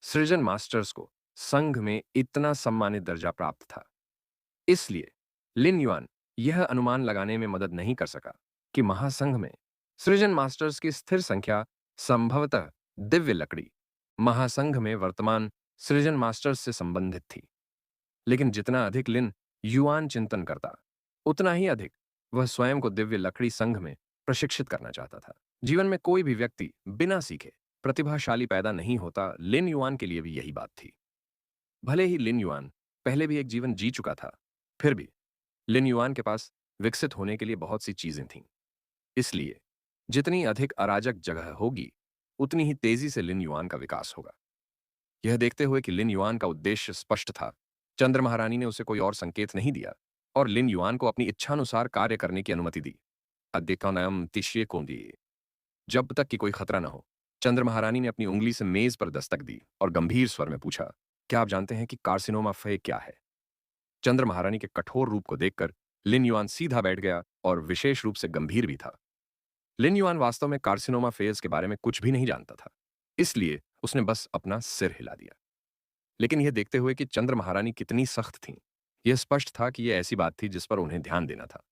सृजन मास्टर्स को संघ में इतना सम्मानित दर्जा प्राप्त था। इसलिए लिन युआन यह अनुमान लगाने में मदद नहीं कर सका कि महासंघ में सृजन मास्टर्स की स्थिर संख्या संभवतः दिव्य लकड़ी महासंघ में वर्तमान सृजन मास्टर्स से संबंधित थी। लेकिन जितना अधिक लिन युआन चिंतन करता, उतना ही अधिक वह स्वयं को दिव्य लकड़ी संघ में प्रशिक्षित करना चाहता था। जीवन में कोई भी व्यक्ति बिना सीखे प्रतिभाशाली पैदा नहीं होता। लिन युआन के लिए भी यही बात थी। भले ही लिन युआन पहले भी एक जीवन जी चुका था, फिर भी लिन युआन के पास विकसित होने के लिए बहुत सी चीजें थीं। इसलिए जितनी अधिक अराजक जगह होगी, उतनी ही तेजी से लिन युआन का विकास होगा। यह देखते हुए कि लिन युआन का उद्देश्य स्पष्ट था, चंद्र महारानी ने उसे कोई और संकेत नहीं दिया और लिन युआन को अपनी इच्छानुसार कार्य करने की अनुमति दी। अद्यकानयम तिष्ये कोंदी। जब तक कि कोई खतरा न हो, चंद्र महारानी ने अपनी उंगली से मेज पर दस्तक दी और गंभीर स्वर में पूछा, क्या आप जानते हैं कि कार्सिनोमा फे क्या है? चंद्र महारानी के कठोर रूप को देखकर लिन युआन सीधा बैठ गया और विशेष रूप से गंभीर भी था। लिन युआन वास्तव में कार्सिनोमा फेज के बारे में कुछ भी नहीं जानता था, इसलिए उसने बस अपना सिर हिला दिया। लेकिन यह देखते हुए कि चंद्र महारानी कितनी सख्त थीं, यह स्पष्ट था कि यह ऐसी बात थी जिस पर उन्हें ध्यान देना था।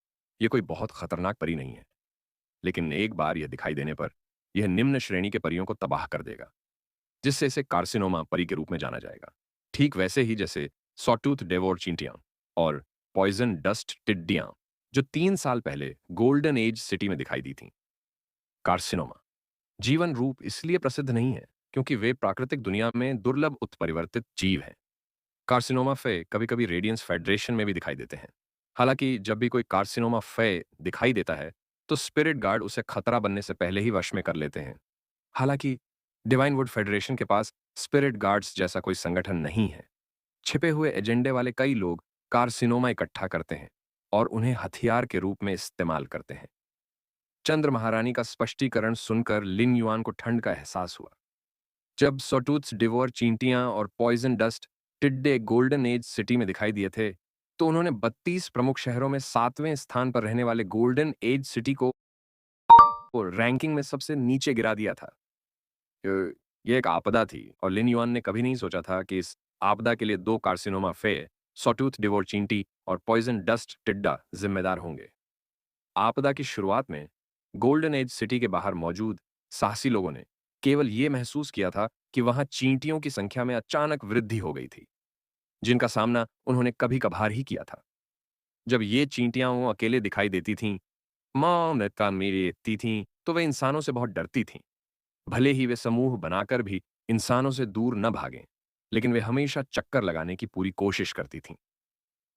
यह कोई बहुत खतरनाक परी नहीं है, लेकिन एक बार यह दिखाई देने पर यह निम्न श्रेणी के परियों को तबाह कर देगा, जिससे इसे कार्सिनोमा परी के रूप में जाना जाएगा। ठीक वैसे ही जैसे सॉटूथ डेवोर चींटियां और पॉइजन डस्ट टिड्डियां, जो 3 साल पहले गोल्डन एज सिटी में दिखाई दी थीं। कार्सिनोमा जीवन रूप इसलिए प्रसिद्ध नहीं है क्योंकि वे प्राकृतिक दुनिया में दुर्लभ उत्परिवर्तित जीव हैं। कार्सिनोमा फे कभी कभी रेडियंस फेडरेशन में भी दिखाई देते हैं। हालांकि जब भी कोई कार्सिनोमा फे दिखाई देता है, तो स्पिरिट गार्ड उसे खतरा बनने से पहले ही वश में कर लेते हैं। हालांकि डिवाइन वुड फेडरेशन के पास स्पिरिट गार्ड्स जैसा कोई संगठन नहीं है। छिपे हुए एजेंडे वाले कई लोग कार्सिनोमा इकट्ठा करते हैं और उन्हें हथियार के रूप में इस्तेमाल करते हैं। चंद्र महारानी का स्पष्टीकरण सुनकर लिन युआन को ठंड का एहसास हुआ। जब सोटूथ्स डिवोर चींटियां और पॉइजन डस्ट टिड्डे गोल्डन एज सिटी में दिखाई दिए थे, तो उन्होंने 32 प्रमुख शहरों में 7वें स्थान पर रहने वाले गोल्डन एज सिटी को रैंकिंग में सबसे नीचे गिरा दिया था। यह एक आपदा थी और लिन युआन ने कभी नहीं सोचा था कि इस आपदा के लिए 2 कार्सिनोमा फे, सॉटूथ डिवोर चींटी और पॉइजन डस्ट टिड्डा जिम्मेदार होंगे। आपदा की शुरुआत में गोल्डन एज सिटी के बाहर मौजूद साहसी लोगों ने केवल यह महसूस किया था कि वहां चींटियों की संख्या में अचानक वृद्धि हो गई थी, जिनका सामना उन्होंने कभी कभार ही किया था। जब ये चींटियां वो अकेले दिखाई देती थीं, माँ का मेरी थीं, तो वे इंसानों से बहुत डरती थीं। भले ही वे समूह बनाकर भी इंसानों से दूर न भागें, लेकिन वे हमेशा चक्कर लगाने की पूरी कोशिश करती थीं।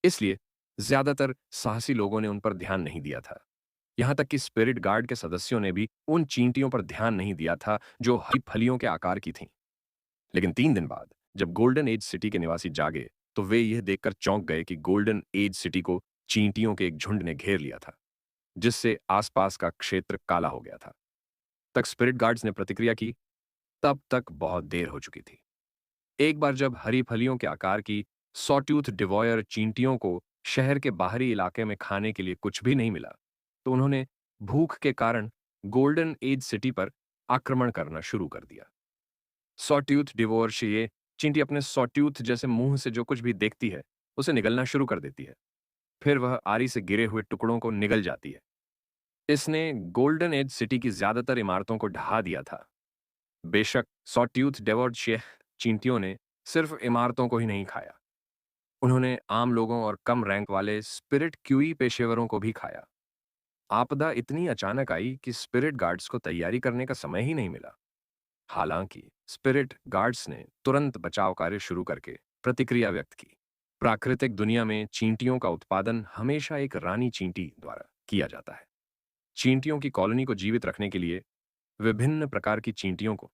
इसलिए ज्यादातर साहसी लोगों ने उन पर ध्यान नहीं दिया था। यहां तक कि स्पिरिट गार्ड के सदस्यों ने भी उन चींटियों पर ध्यान नहीं दिया था जो हरी फलियों के आकार की थीं। लेकिन 3 दिन बाद जब गोल्डन एज सिटी के निवासी जागे, तो वे यह देखकर चौंक गए कि गोल्डन एज सिटी को चींटियों के एक झुंड ने घेर लिया था, जिससे आसपास का क्षेत्र काला हो गया था। तक स्पिरिट गार्ड्स ने प्रतिक्रिया की, तब तक बहुत देर हो चुकी थी। एक बार जब हरी फलियों के आकार की सॉट्यूथ डिवॉयर चींटियों को शहर के बाहरी इलाके में खाने के लिए कुछ भी नहीं मिला, तो उन्होंने भूख के कारण गोल्डन एज सिटी पर आक्रमण करना शुरू कर दिया। सॉट्यूथ डिवोर्स ये चींटी अपने सॉट्यूथ जैसे मुंह से जो कुछ भी देखती है, उसे निगलना शुरू कर देती है। फिर वह आरी से गिरे हुए टुकड़ों को निगल जाती है। इसने गोल्डन एज सिटी की ज्यादातर इमारतों को ढहा दिया था। बेशक सॉट्यूथ डेवोर्शिए चींटियों ने सिर्फ इमारतों को ही नहीं खाया, उन्होंने आम लोगों और कम रैंक वाले स्पिरिट क्यूई पेशेवरों को भी खाया। आपदा इतनी अचानक आई कि स्पिरिट गार्ड्स को तैयारी करने का समय ही नहीं मिला। हालांकि स्पिरिट गार्ड्स ने तुरंत बचाव कार्य शुरू करके प्रतिक्रिया व्यक्त की। प्राकृतिक दुनिया में चींटियों का उत्पादन हमेशा एक रानी चींटी द्वारा किया जाता है। चींटियों की कॉलोनी को जीवित रखने के लिए विभिन्न प्रकार की चींटियों को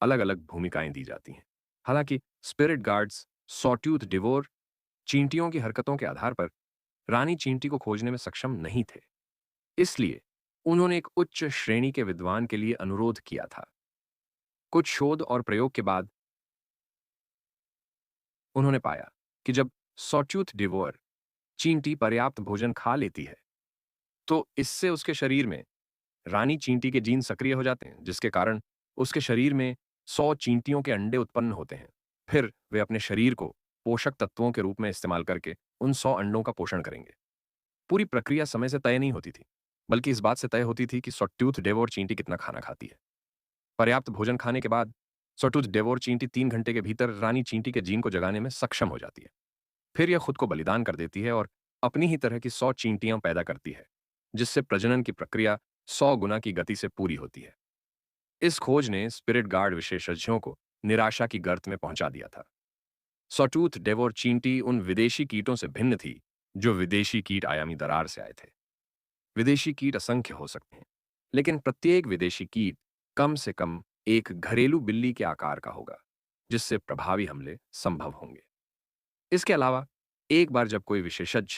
अलग अलग भूमिकाएं दी जाती हैं। हालांकि स्पिरिट गार्ड्स सॉट्यूथ डिवोर चींटियों की हरकतों के आधार पर रानी चींटी को खोजने में सक्षम नहीं थे। इसलिए उन्होंने एक उच्च श्रेणी के विद्वान के लिए अनुरोध किया था। कुछ शोध और प्रयोग के बाद उन्होंने पाया कि जब सॉट्यूथ डिवोर चींटी पर्याप्त भोजन खा लेती है तो इससे उसके शरीर में रानी चींटी के जीन सक्रिय हो जाते हैं, जिसके कारण उसके शरीर में 100 चींटियों के अंडे उत्पन्न होते हैं। फिर वे अपने शरीर को पोषक तत्वों के रूप में इस्तेमाल करके उन 100 अंडों का पोषण करेंगे। पूरी प्रक्रिया समय से तय नहीं होती थी, बल्कि इस बात से तय होती थी कि सॉटूथ डेवोर चींटी कितना खाना खाती है। पर्याप्त भोजन खाने के बाद सॉटूथ डेवोर चींटी 3 घंटे के भीतर रानी चींटी के जीन को जगाने में सक्षम हो जाती है। फिर यह खुद को बलिदान कर देती है और अपनी ही तरह की 100 चींटियां पैदा करती है, जिससे प्रजनन की प्रक्रिया 100 गुना की गति से पूरी होती है। इस खोज ने स्पिरिट गार्ड विशेषज्ञों को निराशा की गर्त में पहुंचा दिया था। सॉटूथ डेवोर चींटी उन विदेशी कीटों से भिन्न थी जो विदेशी कीट आयामी दरार से आए थे। विदेशी कीट असंख्य हो सकते हैं, लेकिन प्रत्येक विदेशी कीट कम से कम एक घरेलू बिल्ली के आकार का होगा, जिससे प्रभावी हमले संभव होंगे। इसके अलावा एक बार जब कोई विशेषज्ञ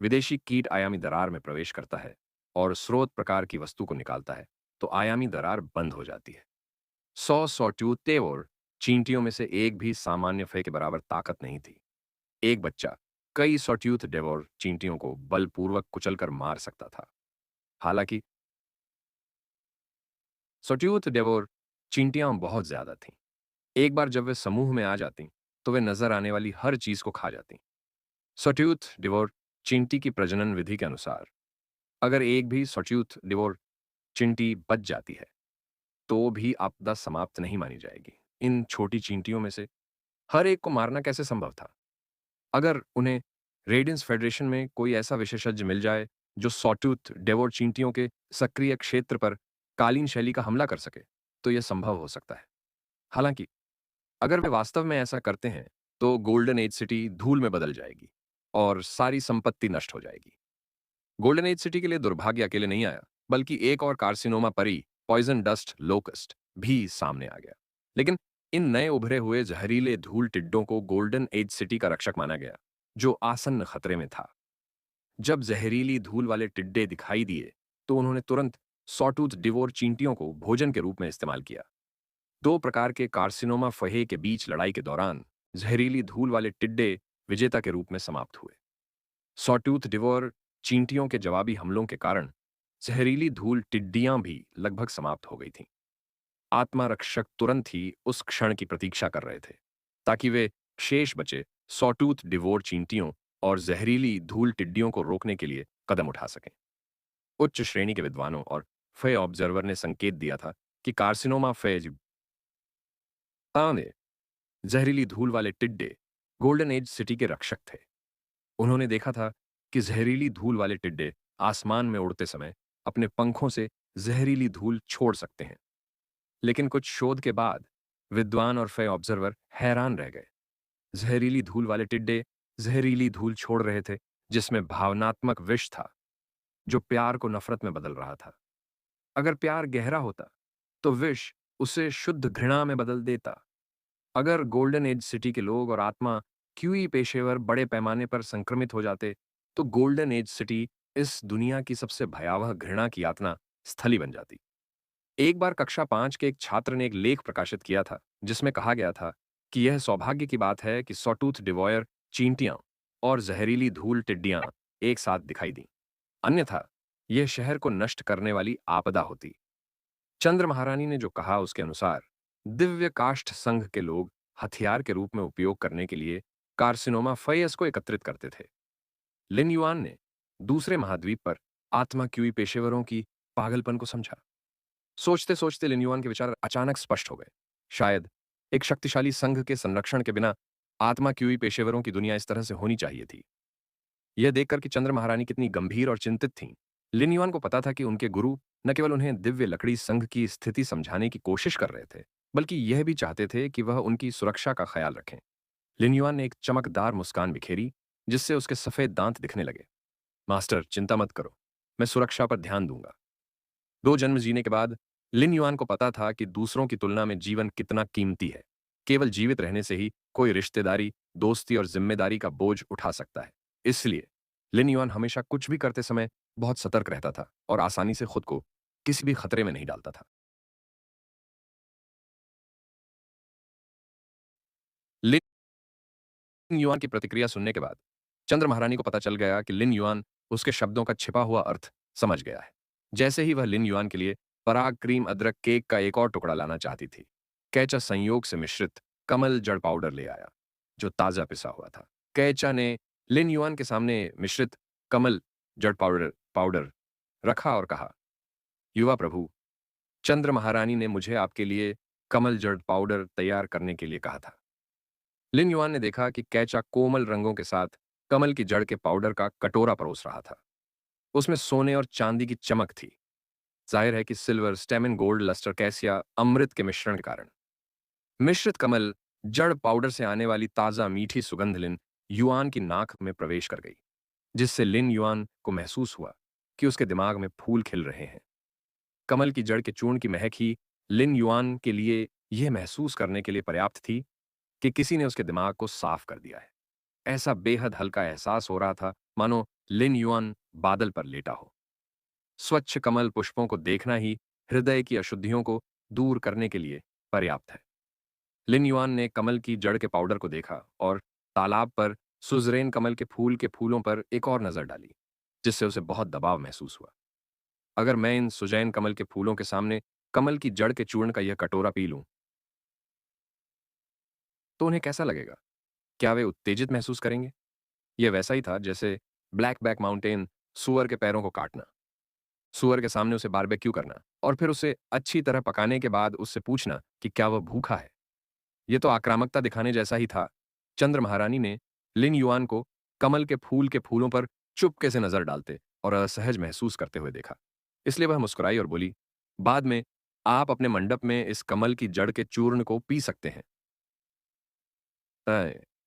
विदेशी कीट आयामी दरार में प्रवेश करता है और स्रोत प्रकार की वस्तु को निकालता है, तो आयामी दरार बंद हो जाती है। 100 सॉट्यूथ तेवर चींटियों में से एक भी सामान्य फे के बराबर ताकत नहीं थी। एक बच्चा कई सॉट्यूथ डेवोर चींटियों को बलपूर्वक कुचलकर मार सकता था। हालांकि सॉट्यूथ डेवोर चींटियां बहुत ज्यादा थीं। एक बार जब वे समूह में आ जाती तो वे नजर आने वाली हर चीज को खा जाती। सॉट्यूथ डिवोर चींटी की प्रजनन विधि के अनुसार अगर एक भी सॉट्यूथ डिवोर चींटी बच जाती है तो भी आपदा समाप्त नहीं मानी जाएगी। इन छोटी चींटियों में से हर एक को मारना कैसे संभव था? अगर उन्हें रेडियंस फेडरेशन में कोई ऐसा विशेषज्ञ मिल जाए जो सॉटूथ डेवोर चींटियों के सक्रिय क्षेत्र पर कालीन शैली का हमला कर सके, तो यह संभव हो सकता है। हालांकि अगर वे वास्तव में ऐसा करते हैं तो गोल्डन एज सिटी धूल में बदल जाएगी और सारी संपत्ति नष्ट हो जाएगी। गोल्डन एज सिटी के लिए दुर्भाग्य अकेले नहीं आया, बल्कि एक और कार्सिनोमा परी पॉइजन डस्ट लोकस्ट भी सामने आ गया। लेकिन इन नए उभरे हुए जहरीले धूल टिड्डों को गोल्डन एज सिटी का रक्षक माना गया, जो आसन्न खतरे में था। जब जहरीली धूल वाले टिड्डे दिखाई दिए तो उन्होंने तुरंत सॉटूथ डिवोर चींटियों को भोजन के रूप में इस्तेमाल किया। दो प्रकार के कार्सिनोमा फहे के बीच लड़ाई के दौरान जहरीली धूल वाले टिड्डे विजेता के रूप में समाप्त हुए। सॉटूथ डिवोर चींटियों के जवाबी हमलों के कारण जहरीली धूल टिड्डियां भी लगभग समाप्त हो गई थीं। आत्मा रक्षक तुरंत ही उस क्षण की प्रतीक्षा कर रहे थे ताकि वे शेष बचे सॉटूथ डिवोर चींटियों और जहरीली धूल टिड्डियों को रोकने के लिए कदम उठा सकें। उच्च श्रेणी के विद्वानों और फे ऑब्जर्वर ने संकेत दिया था कि कार्सिनोमा फेज ने जहरीली धूल वाले टिड्डे गोल्डन एज सिटी के रक्षक थे। उन्होंने देखा था कि जहरीली धूल वाले टिड्डे आसमान में उड़ते समय अपने पंखों से जहरीली धूल छोड़ सकते हैं। लेकिन कुछ शोध के बाद विद्वान और फे ऑब्जर्वर हैरान रह गए। जहरीली धूल वाले टिड्डे जहरीली धूल छोड़ रहे थे जिसमें भावनात्मक विष था, जो प्यार को नफरत में बदल रहा था। अगर प्यार गहरा होता तो विष उसे शुद्ध घृणा में बदल देता। अगर गोल्डन एज सिटी के लोग और आत्मा क्यूई पेशेवर बड़े पैमाने पर संक्रमित हो जाते तो गोल्डन एज सिटी इस दुनिया की सबसे भयावह घृणा की यातना स्थली बन जाती। एक बार कक्षा 5 के एक छात्र ने एक लेख प्रकाशित किया था जिसमें कहा गया था कि यह सौभाग्य की बात है कि सॉटूथ डिवॉयर चींटियां और जहरीली धूल टिड्डियां एक साथ दिखाई दी, अन्यथा यह शहर को नष्ट करने वाली आपदा होती। चंद्र महारानी ने जो कहा उसके अनुसार दिव्य काष्ठ संघ के लोग हथियार के रूप में उपयोग करने के लिए कार्सिनोमा फयस को एकत्रित करते थे। लिन युआन ने दूसरे महाद्वीप पर आत्मा क्यूई पेशेवरों की पागलपन को समझा। सोचते सोचते लिन युआन के विचार अचानक स्पष्ट हो गए। शायद एक शक्तिशाली संघ के संरक्षण के बिना आत्मा क्यूई पेशेवरों की दुनिया इस तरह से होनी चाहिए थी। यह देखकर कि चंद्र महारानी कितनी गंभीर और चिंतित थीं, लिन युआन को पता था कि उनके गुरु न केवल उन्हें दिव्य लकड़ी संघ की स्थिति समझाने की कोशिश कर रहे थे, बल्कि यह भी चाहते थे कि वह उनकी सुरक्षा का ख्याल रखें। लिन युआन ने एक चमकदार मुस्कान बिखेरी, जिससे उसके सफेद दांत दिखने लगे। मास्टर, चिंता मत करो, मैं सुरक्षा पर ध्यान दूंगा। 2 जन्म जीने के बाद लिन युआन को पता था कि दूसरों की तुलना में जीवन कितना कीमती है। केवल जीवित रहने से ही कोई रिश्तेदारी, दोस्ती और जिम्मेदारी का बोझ उठा सकता है। इसलिए लिन युआन हमेशा कुछ भी करते समय बहुत सतर्क रहता था और आसानी से खुद को किसी भी खतरे में नहीं डालता था। लिन युआन की प्रतिक्रिया सुनने के बाद चंद्र महारानी को पता चल गया कि लिन युआन उसके शब्दों का छिपा हुआ अर्थ समझ गया है। जैसे ही वह लिन युआन के लिए पराग क्रीम अदरक केक का एक और टुकड़ा लाना चाहती थी, कैचा संयोग से मिश्रित कमल जड़ पाउडर ले आया, जो ताजा पिसा हुआ था। कैचा ने लिन युआन के सामने मिश्रित कमल जड़ पाउडर पाउडर रखा और कहा, युवा प्रभु, चंद्र महारानी ने मुझे आपके लिए कमल जड़ पाउडर तैयार करने के लिए कहा था। लिन युआन ने देखा कि कैचा कोमल रंगों के साथ कमल की जड़ के पाउडर का कटोरा परोस रहा था। उसमें सोने और चांदी की चमक थी। जाहिर है कि silver, stamen gold, lustre cassia अमृत के मिश्रण के कारण। मिश्रित कमल जड़ पाउडर से आने वाली ताजा मीठी सुगंध लिन युआन की नाक में प्रवेश कर गई, जिससे लिन युआन को महसूस हुआ कि उसके दिमाग में फूल खिल रहे हैं। कमल की जड़ के चूर्ण की महक ही लिन युआन के लिए यह महसूस करने के लिए पर्याप्त थी कि किसी ने उसके दिमाग को साफ कर दिया है। ऐसा बेहद हल्का एहसास हो रहा था, मानो लिन युआन बादल पर लेटा हो। स्वच्छ कमल पुष्पों को देखना ही हृदय की अशुद्धियों को दूर करने के लिए पर्याप्त है। लिन युआन ने कमल की जड़ के पाउडर को देखा और तालाब पर सुजरेन कमल के फूल के फूलों पर एक और नजर डाली, जिससे उसे बहुत दबाव महसूस हुआ। अगर मैं इन सुजैन कमल के फूलों के सामने कमल की जड़ के चूर्ण का यह कटोरा पी लूं, तो उन्हें कैसा लगेगा? क्या वे उत्तेजित महसूस करेंगे? यह वैसा ही था जैसे ब्लैक बैक माउंटेन सुअर के पैरों को काटना, सुअर के सामने उसे बारबेक्यू करना और फिर उसे अच्छी तरह पकाने के बाद उससे पूछना कि क्या वह भूखा है। यह तो आक्रामकता दिखाने जैसा ही था। चंद्र महारानी ने लिन युआन को कमल के फूलों पर चुपके से नजर डालते और असहज महसूस करते हुए देखा। इसलिए वह मुस्कुराई और बोली, बाद में आप अपने मंडप में इस कमल की जड़ के चूर्ण को पी सकते हैं।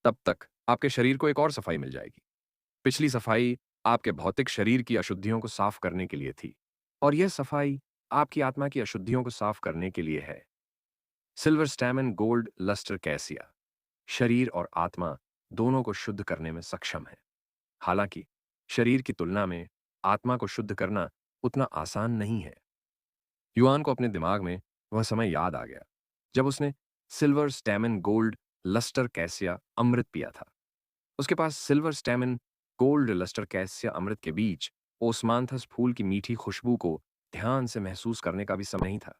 तब तक आपके शरीर को एक और सफाई मिल जाएगी। पिछली सफाई आपके भौतिक शरीर की अशुद्धियों को साफ करने के लिए थी, और यह सफाई आपकी आत्मा की अशुद्धियों को साफ करने के लिए है। Silver stamen gold lustre cassia शरीर और आत्मा दोनों को शुद्ध करने में सक्षम है। हालांकि शरीर की तुलना में आत्मा को शुद्ध करना उतना आसान नहीं है। युआन को अपने दिमाग में वह समय याद आ गया जब उसने silver stamen gold lustre cassia अमृत पिया था। उसके पास silver stamen gold lustre cassia अमृत के बीच ओस्मांथस फूल की मीठी खुशबू को ध्यान से महसूस करने का भी समय नहीं था।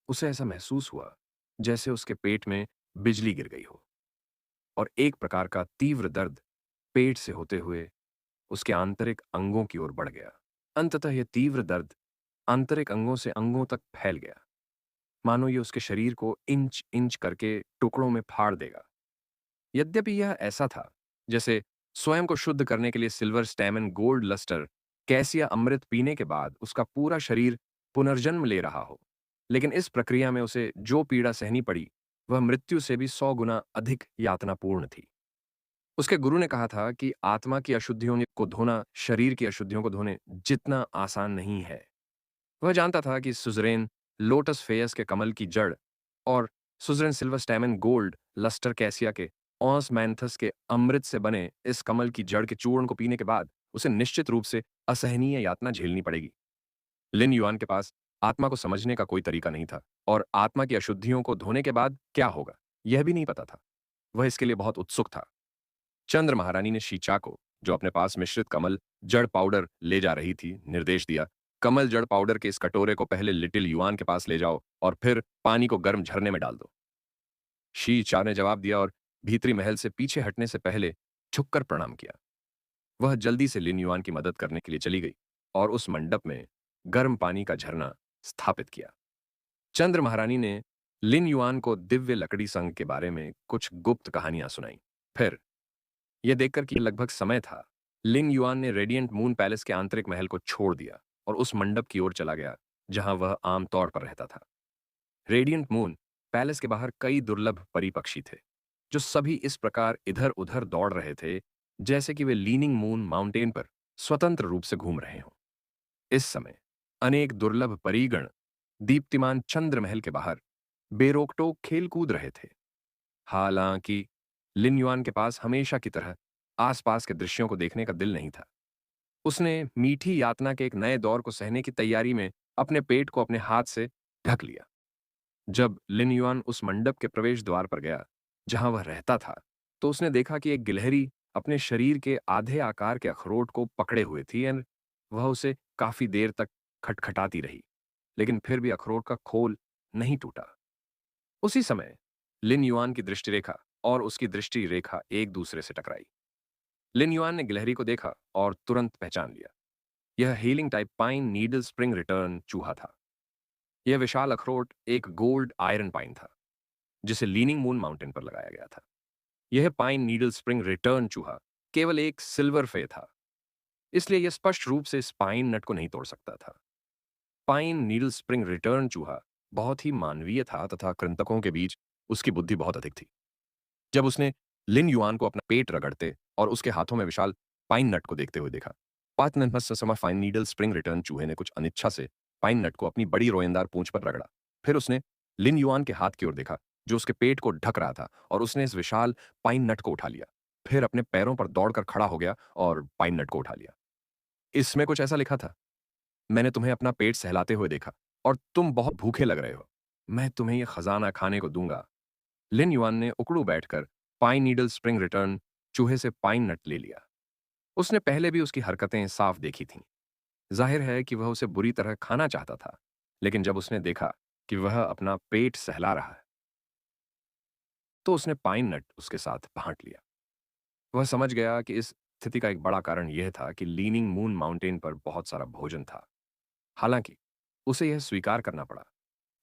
उसे ऐसा महसूस हुआ जैसे उसके पेट में बिजली गिर गई हो, और एक प्रकार का तीव्र दर्द पेट से होते हुए उसके आंतरिक अंगों की ओर बढ़ गया। अंततः यह तीव्र दर्द आंतरिक अंगों से अंगों तक फैल गया, मानो ये उसके शरीर को इंच इंच करके टुकड़ों में फाड़ देगा। यद्यपि यह ऐसा था जैसे स्वयं को शुद्ध करने के लिए silver stamen gold lustre cassia अमृत पीने के बाद उसका पूरा शरीर पुनर्जन्म ले रहा हो, लेकिन इस प्रक्रिया में उसे जो पीड़ा सहनी पड़ी वह मृत्यु से भी 100 गुना अधिक यातनापूर्ण थी। उसके गुरु ने कहा था कि आत्मा की अशुद्धियों को धोना शरीर की अशुद्धियों को धोने जितना आसान नहीं है। वह जानता था कि सुजरेन लोटस फेयस के कमल की जड़ और suzerain silver stamen gold lustre cassia के ऑस मैंथस के अमृत से बने इस कमल की जड़ के चूर्ण को पीने के बाद उसे निश्चित रूप से असहनीय यातना झेलनी पड़ेगी। लिन युआन के पास आत्मा को समझने का कोई तरीका नहीं था, और आत्मा की अशुद्धियों को धोने के बाद क्या होगा यह भी नहीं पता था। वह इसके लिए बहुत उत्सुक था। चंद्र महारानी ने शीचा को, जो अपने पास मिश्रित कमल जड़ पाउडर ले जा रही थी, निर्देश दिया, कमल जड़ पाउडर के इस कटोरे को पहले लिटिल युआन के पास ले जाओ और फिर पानी को गर्म झरने में डाल दो। शी चा ने जवाब दिया और भीतरी महल से पीछे हटने से पहले झुककर प्रणाम किया। वह जल्दी से लिन युआन की मदद करने के लिए चली गई और उस मंडप में गर्म पानी का झरना स्थापित किया। चंद्र महारानी ने लिन युआन को दिव्य लकड़ी संघ के बारे में कुछ गुप्त कहानियां सुनाई। फिर यह देखकर कि लगभग समय था, लिन युआन ने रेडिएंट मून पैलेस के आंतरिक महल को छोड़ दिया और उस मंडप की ओर चला गया जहां वह आम तौर पर रहता था। रेडिएंट मून पैलेस के बाहर कई दुर्लभ परी पक्षी थे, जो सभी इस प्रकार इधर उधर दौड़ रहे थे जैसे कि वे लीनिंग मून माउंटेन पर स्वतंत्र रूप से घूम रहे हों। इस समय अनेक दुर्लभ परीगण दीप्तिमान चंद्र महल के बाहर बेरोकटोक खेल कूद रहे थे। हालांकि लिन युआन के पास हमेशा की तरह आसपास के दृश्यों को देखने का दिल नहीं था। उसने मीठी यातना के एक नए दौर को सहने की तैयारी में अपने पेट को अपने हाथ से ढक लिया। जब लिन युआन उस मंडप के प्रवेश द्वार पर गया जहां वह रहता था, तो उसने देखा कि एक गिलहरी अपने शरीर के आधे आकार के अखरोट को पकड़े हुए थी और वह उसे काफी देर तक खटखटाती रही, लेकिन फिर भी अखरोट का खोल नहीं टूटा। उसी समय लिन युआन की दृष्टि रेखा और उसकी दृष्टि रेखा एक दूसरे से टकराई। लिन युआन ने गिलहरी को देखा और तुरंत पहचान लिया। यह healing type pine needle spring return चूहा था। यह विशाल अखरोट एक गोल्ड आयरन पाइन था जिसे लीनिंग मून माउंटेन पर लगाया गया था। यह पाइन नीडल स्प्रिंग रिटर्न चूहा केवल एक सिल्वर फे था, इसलिए यह स्पष्ट रूप से इस पाइन नट को नहीं तोड़ सकता था। पाइन नीडल स्प्रिंग रिटर्न चूहा बहुत ही मानवीय था तथा कृंतकों के बीच उसकी बुद्धि बहुत अधिक थी। जब उसने लिन युआन को अपना पेट रगड़ते और उसके हाथों में विशाल पाइन नट को देखते हुए देखा, फाइन नीडल स्प्रिंग रिटर्न चूहे ने कुछ अनिच्छा से पाइन नट को अपनी बड़ी रोयंदार पूंछ पर रगड़ा। फिर उसने लिन युआन के हाथ की ओर देखा जो उसके पेट को ढक रहा था, और उसने इस विशाल पाइन नट को उठा लिया। फिर अपने पैरों पर दौड़कर खड़ा हो गया और पाइन नट को उठा लिया। इसमें कुछ ऐसा लिखा था, मैंने तुम्हें अपना पेट सहलाते हुए देखा और तुम बहुत भूखे लग रहे हो। मैं तुम्हें यह खजाना खाने को दूंगा। लिन युआन ने उकड़ू बैठकर पाइन नीडल स्प्रिंग रिटर्न चूहे से पाइन नट ले लिया। उसने पहले भी उसकी हरकतें साफ देखी थीं। जाहिर है कि वह उसे बुरी तरह खाना चाहता था, लेकिन जब उसने देखा कि वह अपना पेट सहला रहा है, तो उसने पाइन नट उसके साथ बांट लिया। वह समझ गया कि इस स्थिति का एक बड़ा कारण यह था कि लीनिंग मून माउंटेन पर बहुत सारा भोजन था। हालांकि उसे यह स्वीकार करना पड़ा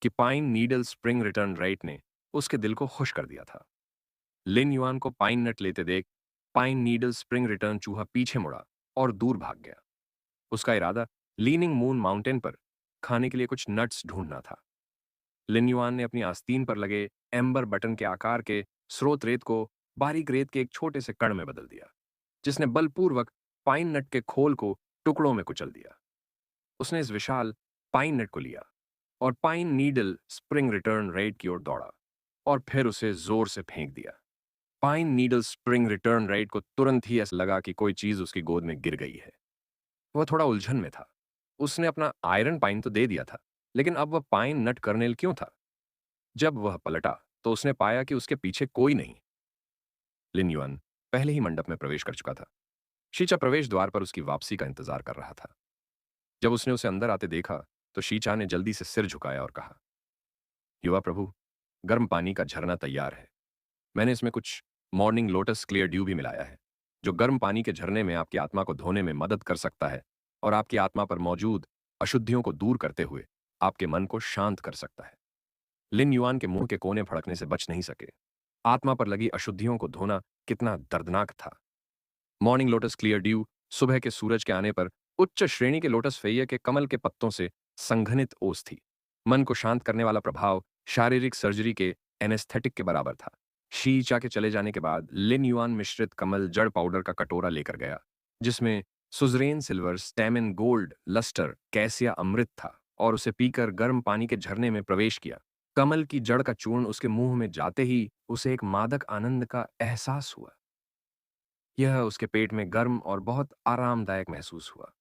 कि pine needle spring return right ने उसके दिल को खुश कर दिया था। लिन युआन को पाइन नट लेते देख पाइन नीडल स्प्रिंग रिटर्न चूहा पीछे मुड़ा और दूर भाग गया। उसका इरादा लीनिंग मून माउंटेन पर खाने के लिए कुछ नट्स ढूंढना था। लिन युआन ने अपनी आस्तीन पर लगे एम्बर बटन के आकार के स्रोत रेत को बारीक रेत के एक छोटे से कण में बदल दिया, जिसने बलपूर्वक पाइन नट के खोल को टुकड़ों में कुचल दिया। उसने इस विशाल पाइन नट को लिया और pine needle spring return rate की ओर दौड़ा और फिर उसे जोर से फेंक दिया। Pine needle spring return right को तुरंत ही ऐसा लगा कि कोई चीज उसकी गोद में गिर गई है। वह थोड़ा उलझन में था। उसने अपना आयरन पाइन तो दे दिया था, लेकिन अब वह पाइन नट कर्नेल क्यों था? जब वह पलटा तो उसने पाया कि उसके पीछे कोई नहीं। लिन युआन पहले ही मंडप में प्रवेश कर चुका था। शीचा प्रवेश द्वार पर उसकी वापसी का इंतजार कर रहा था। जब उसने उसे अंदर आते देखा तो शीचा ने जल्दी से सिर झुकाया और कहा, युवा प्रभु, गर्म पानी का झरना तैयार है। मैंने इसमें कुछ मॉर्निंग लोटस क्लियर ड्यू भी मिलाया है, जो गर्म पानी के झरने में आपकी आत्मा को धोने में मदद कर सकता है और आपकी आत्मा पर मौजूद अशुद्धियों को दूर करते हुए आपके मन को शांत कर सकता है। लिन युआन के मुंह के कोने फड़कने से बच नहीं सके। आत्मा पर लगी अशुद्धियों को धोना कितना दर्दनाक था। मॉर्निंग लोटस क्लियर ड्यू सुबह के सूरज के आने पर उच्च श्रेणी के लोटस फेये के कमल के पत्तों से संघनित ओस थी। मन को शांत करने वाला प्रभाव शारीरिक सर्जरी के एनेस्थेटिक के बराबर था। शीचा के चले जाने के बाद लिन युआन मिश्रित कमल जड़ पाउडर का कटोरा लेकर गया, जिसमें suzerain silver stamen gold lustre cassia अमृत था, और उसे पीकर गर्म पानी के झरने में प्रवेश किया। कमल की जड़ का चूर्ण उसके मुंह में जाते ही उसे एक मादक आनंद का एहसास हुआ। यह उसके पेट में गर्म और बहुत आरामदायक महसूस हुआ,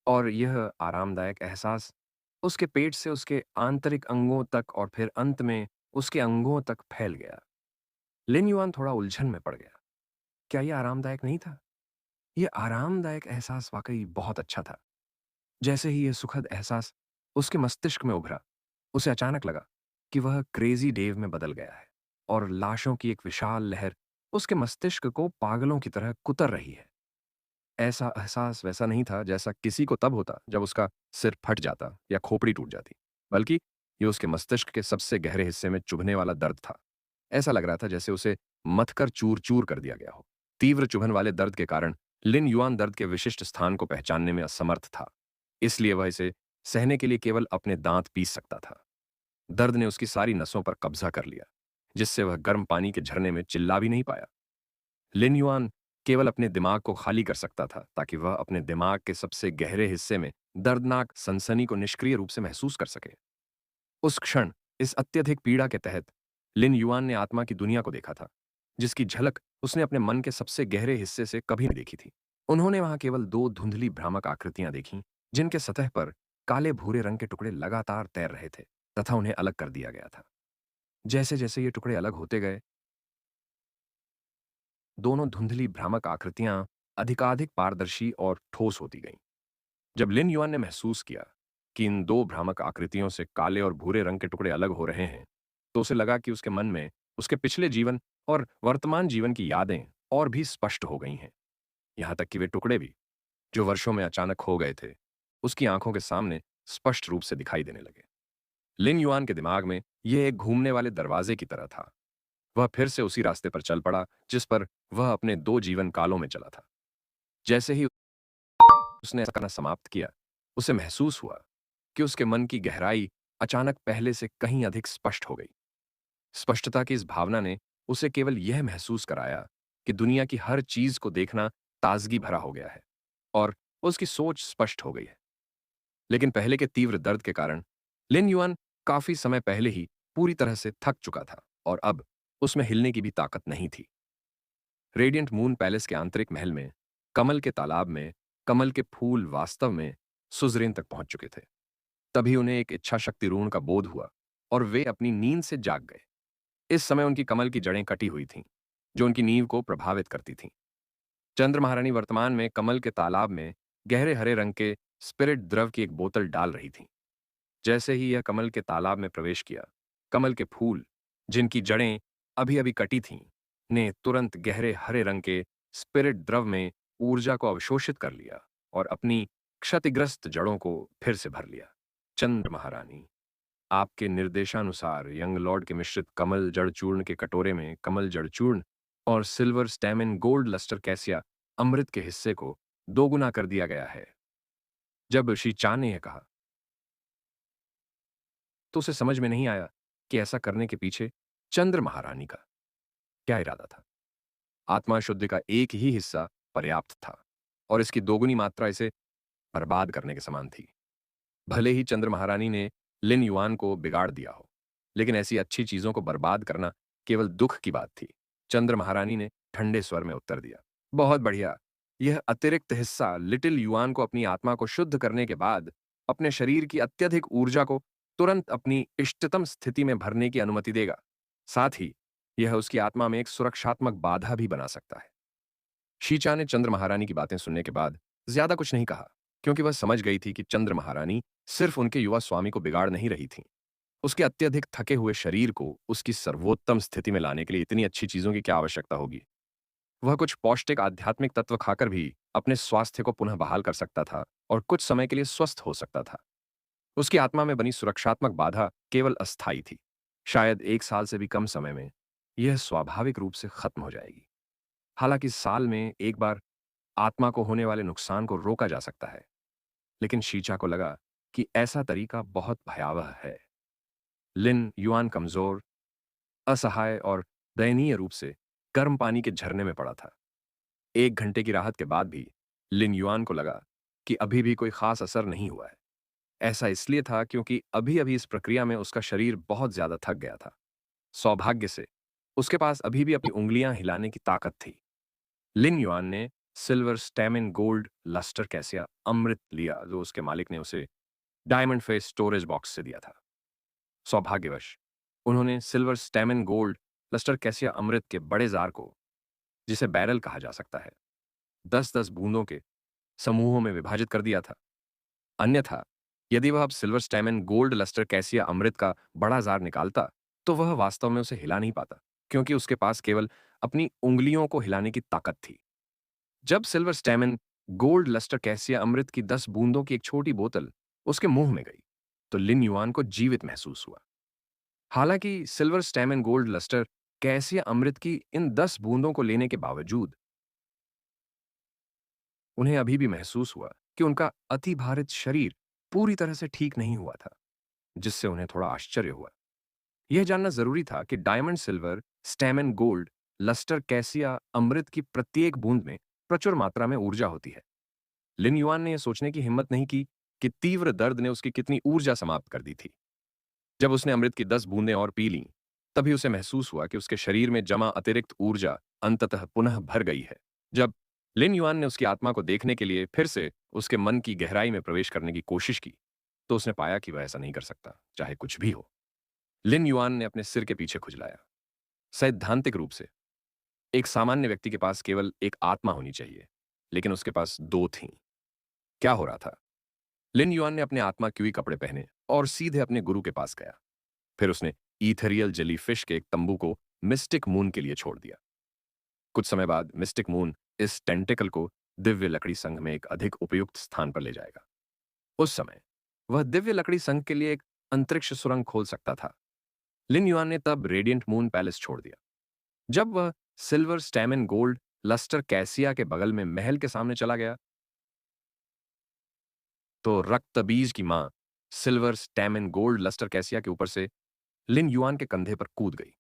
और यह आरामदायक एहसास उसके पेट से उसके आंतरिक अंगों तक और फिर अंत में उसके अंगों तक फैल गया। लिन युआन थोड़ा उलझन में पड़ गया। क्या यह आरामदायक नहीं था? यह आरामदायक एहसास वाकई बहुत अच्छा था। जैसे ही यह सुखद एहसास उसके मस्तिष्क में उभरा, उसे अचानक लगा कि वह क्रेजी डेव में बदल गया है और लाशों की एक विशाल लहर उसके मस्तिष्क को पागलों की तरह कुतर रही है। ऐसा एहसास वैसा नहीं था जैसा किसी को तब होता जब उसका सिर फट जाता या खोपड़ी टूट जाती, बल्कि यह उसके मस्तिष्क के सबसे गहरे हिस्से में चुभने वाला दर्द था। ऐसा लग रहा था जैसे उसे मथकर चूर चूर कर दिया गया हो। तीव्र चुभन वाले दर्द के कारण लिन युआन दर्द के विशिष्ट स्थान को पहचानने में असमर्थ था, इसलिए वह इसे सहने के लिए केवल अपने दांत पीस सकता था। दर्द ने उसकी सारी नसों पर कब्जा कर लिया, जिससे वह गर्म पानी के झरने में चिल्ला भी नहीं पाया। लिन युआन केवल अपने दिमाग को खाली कर सकता था ताकि वह अपने दिमाग के सबसे गहरे हिस्से में दर्दनाक सनसनी को निष्क्रिय रूप से महसूस कर सके। उस क्षण, इस अत्यधिक पीड़ा के तहत, लिन युआन ने आत्मा की दुनिया को देखा था, जिसकी झलक उसने अपने मन के सबसे गहरे हिस्से से कभी नहीं देखी थी। उन्होंने वहां केवल दो धुंधली भ्रामक आकृतियां देखीं, जिनके सतह पर काले भूरे रंग के टुकड़े लगातार तैर रहे थे तथा उन्हें अलग कर दिया गया था। जैसे जैसे ये टुकड़े अलग होते गए, दोनों धुंधली भ्रामक आकृतियां अधिकाधिक पारदर्शी और ठोस होती गईं। जब लिन युआन ने महसूस किया कि इन दो भ्रामक आकृतियों से काले और भूरे रंग के टुकड़े अलग हो रहे हैं, तो उसे लगा कि उसके मन में उसके पिछले जीवन और वर्तमान जीवन की यादें और भी स्पष्ट हो गई हैं। यहां तक कि वे टुकड़े भी, जो वर्षों में अचानक खो गए थे, उसकी आंखों के सामने स्पष्ट रूप से दिखाई देने लगे। लिन युआन के दिमाग में यह एक घूमने वाले दरवाजे की तरह था। वह फिर से उसी रास्ते पर चल पड़ा जिस पर वह अपने दो जीवन कालों में चला था। जैसे ही उसने ऐसा करना समाप्त किया, उसे महसूस हुआ कि उसके मन की गहराई अचानक पहले से कहीं अधिक स्पष्ट हो गई। स्पष्टता की इस भावना ने उसे केवल यह महसूस कराया कि दुनिया की हर चीज को देखना ताजगी भरा हो गया है और उसकी सोच स्पष्ट हो गई है। लेकिन पहले के तीव्र दर्द के कारण लिन युआन काफी समय पहले ही पूरी तरह से थक चुका था और अब उसमें हिलने की भी ताकत नहीं थी। रेडियंट मून पैलेस के आंतरिक महल में, कमल के तालाब में, कमल के फूल वास्तव में सुजरेन तक पहुंच चुके थे। तभी उन्हें एक इच्छा शक्ति ऋण का बोध हुआ और वे अपनी नींद से जाग गए। इस समय उनकी कमल की जड़ें कटी हुई थीं, जो उनकी नींव को प्रभावित करती थीं। चंद्र महारानी वर्तमान में कमल के तालाब में गहरे हरे रंग के स्पिरिट द्रव की एक बोतल डाल रही थीं। जैसे ही यह कमल के तालाब में प्रवेश किया, कमल के फूल, जिनकी जड़ें अभी-अभी कटी थीं, ने तुरंत गहरे हरे रंग के स्पिरिट द्रव में ऊर्जा को अवशोषित कर लिया और अपनी क्षतिग्रस्त जड़ों को फिर से भर लिया। चंद्र महारानी, आपके निर्देशानुसार यंग लॉर्ड के मिश्रित कमल जड़ चूर्ण के कटोरे में कमल जड़ चूर्ण और silver stamen gold lustre cassia अमृत के हिस्से को दोगुना कर दिया गया है। जब श्री चा ने यह कहा, तो उसे समझ में नहीं आया कि ऐसा करने के पीछे चंद्र महारानी का क्या इरादा था। आत्मा शुद्धि का एक ही हिस्सा पर्याप्त था और इसकी दोगुनी मात्रा इसे बर्बाद करने के समान थी। भले ही चंद्र महारानी ने लिन युआन को बिगाड़ दिया हो, लेकिन ऐसी अच्छी चीजों को बर्बाद करना केवल दुख की बात थी। चंद्र महारानी ने ठंडे स्वर में उत्तर दिया, बहुत बढ़िया। यह अतिरिक्त हिस्सा लिटिल युआन को अपनी आत्मा को शुद्ध करने के बाद अपने शरीर की अत्यधिक ऊर्जा को तुरंत अपनी इष्टतम स्थिति में भरने की अनुमति देगा। साथ ही यह उसकी आत्मा में एक सुरक्षात्मक बाधा भी बना सकता है। शीचा ने चंद्र महारानी की बातें सुनने के बाद ज्यादा कुछ नहीं कहा, क्योंकि वह समझ गई थी कि चंद्र महारानी सिर्फ उनके युवा स्वामी को बिगाड़ नहीं रही थी। उसके अत्यधिक थके हुए शरीर को उसकी सर्वोत्तम स्थिति में लाने के लिए इतनी अच्छी चीजों की क्या आवश्यकता होगी। वह कुछ पौष्टिक आध्यात्मिक तत्व खाकर भी अपने स्वास्थ्य को पुनः बहाल कर सकता था और कुछ समय के लिए स्वस्थ हो सकता था। उसकी आत्मा में बनी सुरक्षात्मक बाधा केवल अस्थायी थी। शायद 1 साल से भी कम समय में यह स्वाभाविक रूप से खत्म हो जाएगी। हालांकि साल में एक बार आत्मा को होने वाले नुकसान को रोका जा सकता है, लेकिन शीचा को लगा कि ऐसा तरीका बहुत भयावह है। लिन युआन कमजोर, असहाय और दयनीय रूप से गर्म पानी के झरने में पड़ा था। 1 घंटे की राहत के बाद भी लिन युआन को लगा कि अभी भी कोई खास असर नहीं हुआ है। ऐसा इसलिए था क्योंकि अभी-अभी इस प्रक्रिया में उसका शरीर बहुत ज्यादा थक गया था। सौभाग्य से उसके पास अभी भी अपनी उंगलियां हिलाने की ताकत थी। लिन युआन ने silver stamen gold lustre cassia अमृत लिया, जो उसके मालिक ने उसे डायमंड फेस स्टोरेज बॉक्स से दिया था। सौभाग्यवश उन्होंने silver stamen gold lustre cassia अमृत के बड़े जार को, जिसे बैरल कहा जा सकता है, 10-10 बूंदों के समूहों में विभाजित कर दिया था। अन्यथा यदि वह अब silver stamen gold lustre cassia अमृत का बड़ा जार निकालता, तो वह वास्तव में उसे हिला नहीं पाता, क्योंकि उसके पास केवल अपनी उंगलियों को हिलाने की ताकत थी। जब silver stamen gold lustre cassia अमृत की 10 बूंदों की एक छोटी बोतल उसके मुंह में गई, तो लिन युआन को जीवित महसूस हुआ। हालांकि silver stamen gold lustre cassia अमृत की इन 10 बूंदों को लेने के बावजूद उन्हें अभी भी महसूस हुआ कि उनका अतिभारित शरीर पूरी तरह से ठीक नहीं हुआ था, जिससे उन्हें थोड़ा आश्चर्य हुआ। यह जानना जरूरी था कि diamond silver, stamen gold, lustre cassia अमृत की प्रत्येक बूंद में प्रचुर मात्रा में ऊर्जा होती है। लिन युआन ने यह सोचने की हिम्मत नहीं की कि तीव्र दर्द ने उसकी कितनी ऊर्जा समाप्त कर दी थी। जब उसने अमृत की 10 बूंदें और पी लीं, तभी उसे महसूस हुआ कि उसके शरीर में जमा अतिरिक्त ऊर्जा अंततः पुनः भर गई है। जब लिन युआन ने उसकी आत्मा को देखने के लिए फिर से उसके मन की गहराई में प्रवेश करने की कोशिश की, तो उसने पाया कि वह ऐसा नहीं कर सकता, चाहे कुछ भी हो। लिन युआन ने अपने सिर के पीछे खुजलाया। सैद्धांतिक रूप से एक सामान्य व्यक्ति के पास केवल एक आत्मा होनी चाहिए, लेकिन उसके पास दो थीं। क्या हो रहा था? लिन युआन ने अपने आत्मा क्यूई कपड़े पहने और सीधे अपने गुरु के पास गया। फिर उसने ईथेरियल जेलीफिश के एक तंबू को मिस्टिक मून के लिए छोड़ दिया। कुछ समय बाद मिस्टिक मून इस टेंटिकल को दिव्य लकड़ी संघ में एक अधिक उपयुक्त स्थान पर ले जाएगा। उस समय वह दिव्य लकड़ी संघ के लिए एक अंतरिक्ष सुरंग खोल सकता था। लिन युआन ने तब रेडियंट मून पैलेस छोड़ दिया। जब वह silver stamen gold lustre cassia के बगल में महल के सामने चला गया, तो रक्त बीज की मां silver stamen gold lustre cassia के ऊपर से लिन युआन के कंधे पर कूद गई।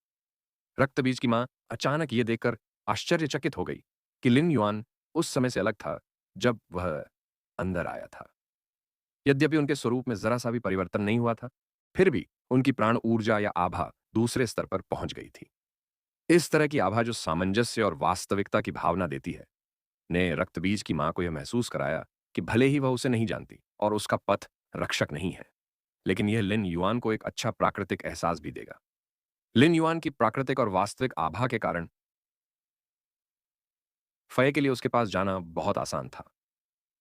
रक्त बीज की मां अचानक यह देखकर आश्चर्यचकित हो गई कि लिन युआन उस समय से अलग था जब वह अंदर आया था। यद्यपि उनके स्वरूप में जरा सा भी परिवर्तन नहीं हुआ था, फिर भी उनकी प्राण ऊर्जा या आभा दूसरे स्तर पर पहुंच गई थी। इस तरह की आभा जो सामंजस्य और वास्तविकता की भावना देती है, ने रक्तबीज की मां को यह महसूस कराया कि भले ही वह उसे नहीं जानती और उसका पथ रक्षक नहीं है, लेकिन यह लिन युआन को एक अच्छा प्राकृतिक एहसास भी देगा। लिन युआन की प्राकृतिक और वास्तविक आभा के कारण फय के लिए उसके पास जाना बहुत आसान था।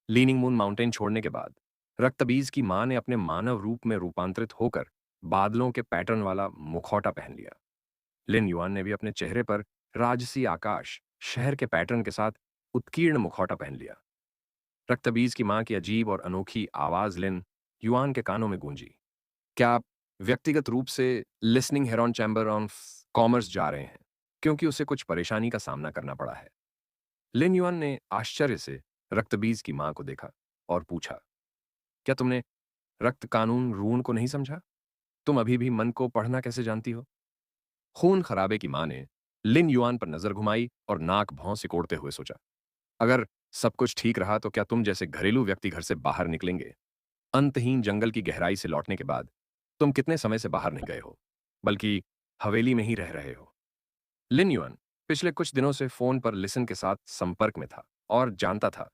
लीनिंग मून माउंटेन छोड़ने के बाद रक्तबीज की मां ने अपने मानव रूप में रूपांतरित होकर बादलों के पैटर्न वाला मुखौटा पहन लिया। लिन युआन ने भी अपने चेहरे पर राजसी आकाश शहर के पैटर्न के साथ उत्कीर्ण मुखौटा पहन लिया। रक्तबीज की मां की अजीब और अनोखी आवाज लिन युआन के कानों में गूंजी। क्या आप व्यक्तिगत रूप से listening heron chamber of commerce जा रहे हैं, क्योंकि उसे कुछ परेशानी का सामना करना पड़ा है? लिन युआन ने आश्चर्य से रक्तबीज की मां को देखा और पूछा, क्या तुमने रक्त कानून रून को नहीं समझा? तुम अभी भी मन को पढ़ना कैसे जानती हो? खून खराबे की मां ने लिन युआन पर नजर घुमाई और नाक भौं सिकोड़ते हुए सोचा, अगर सब कुछ ठीक रहा तो क्या तुम जैसे घरेलू व्यक्ति घर से बाहर निकलेंगे? अंतहीन जंगल की गहराई से लौटने के बाद तुम कितने समय से बाहर नहीं गए हो, बल्कि हवेली में ही रह रहे हो। लिन युआन पिछले कुछ दिनों से फोन पर लिसन के साथ संपर्क में था और जानता था